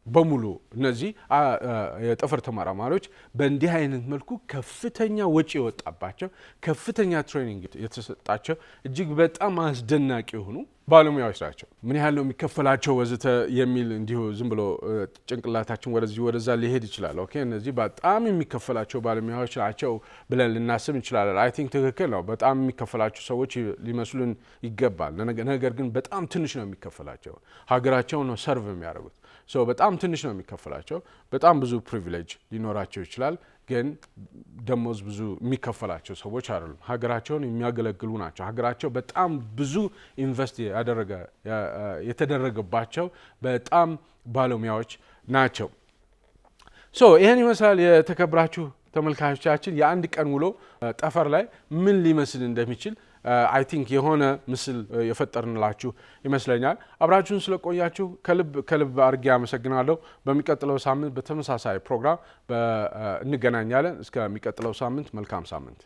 በሙሉ እነዚህ የጠፈር ተመራማሪዎች በእንዲህ አይነት መልኩ ከፍተኛ ወጪ የወጣባቸው ከፍተኛ ትሬኒንግ የተሰጣቸው እጅግ በጣም አስደናቂ የሆኑ ባለሙያዎች ናቸው። ምን ያህል ነው የሚከፈላቸው ወዘተ የሚል እንዲሁ ዝም ብሎ ጭንቅላታችን ወደዛ ሊሄድ ይችላል። ኦኬ እነዚህ በጣም የሚከፈላቸው ባለሙያዎች ናቸው ብለን ልናስብ እንችላለን። አይ ቲንክ ትክክል ነው። በጣም የሚከፈላቸው ሰዎች ሊመስሉን ይገባል። ነገር ግን በጣም ትንሽ ነው የሚከፈላቸው። ሀገራቸውን ነው ሰርቭ የሚያደርጉት። በጣም ትንሽ ነው የሚከፈላቸው። በጣም ብዙ ፕሪቪሌጅ ሊኖራቸው ይችላል፣ ግን ደሞዝ ብዙ የሚከፈላቸው ሰዎች አይደሉም። ሀገራቸውን የሚያገለግሉ ናቸው። ሀገራቸው በጣም ብዙ ኢንቨስት የተደረገባቸው በጣም ባለሙያዎች ናቸው። ይህን ይመስላል። የተከበራችሁ ተመልካቾቻችን የአንድ ቀን ውሎ ጠፈር ላይ ምን ሊመስል እንደሚችል አይ ቲንክ የሆነ ምስል የፈጠርንላችሁ ይመስለኛል። አብራችሁን ስለቆያችሁ ከልብ አድርጌ አመሰግናለሁ። በሚቀጥለው ሳምንት በተመሳሳይ ፕሮግራም እንገናኛለን። እስከሚቀጥለው ሳምንት መልካም ሳምንት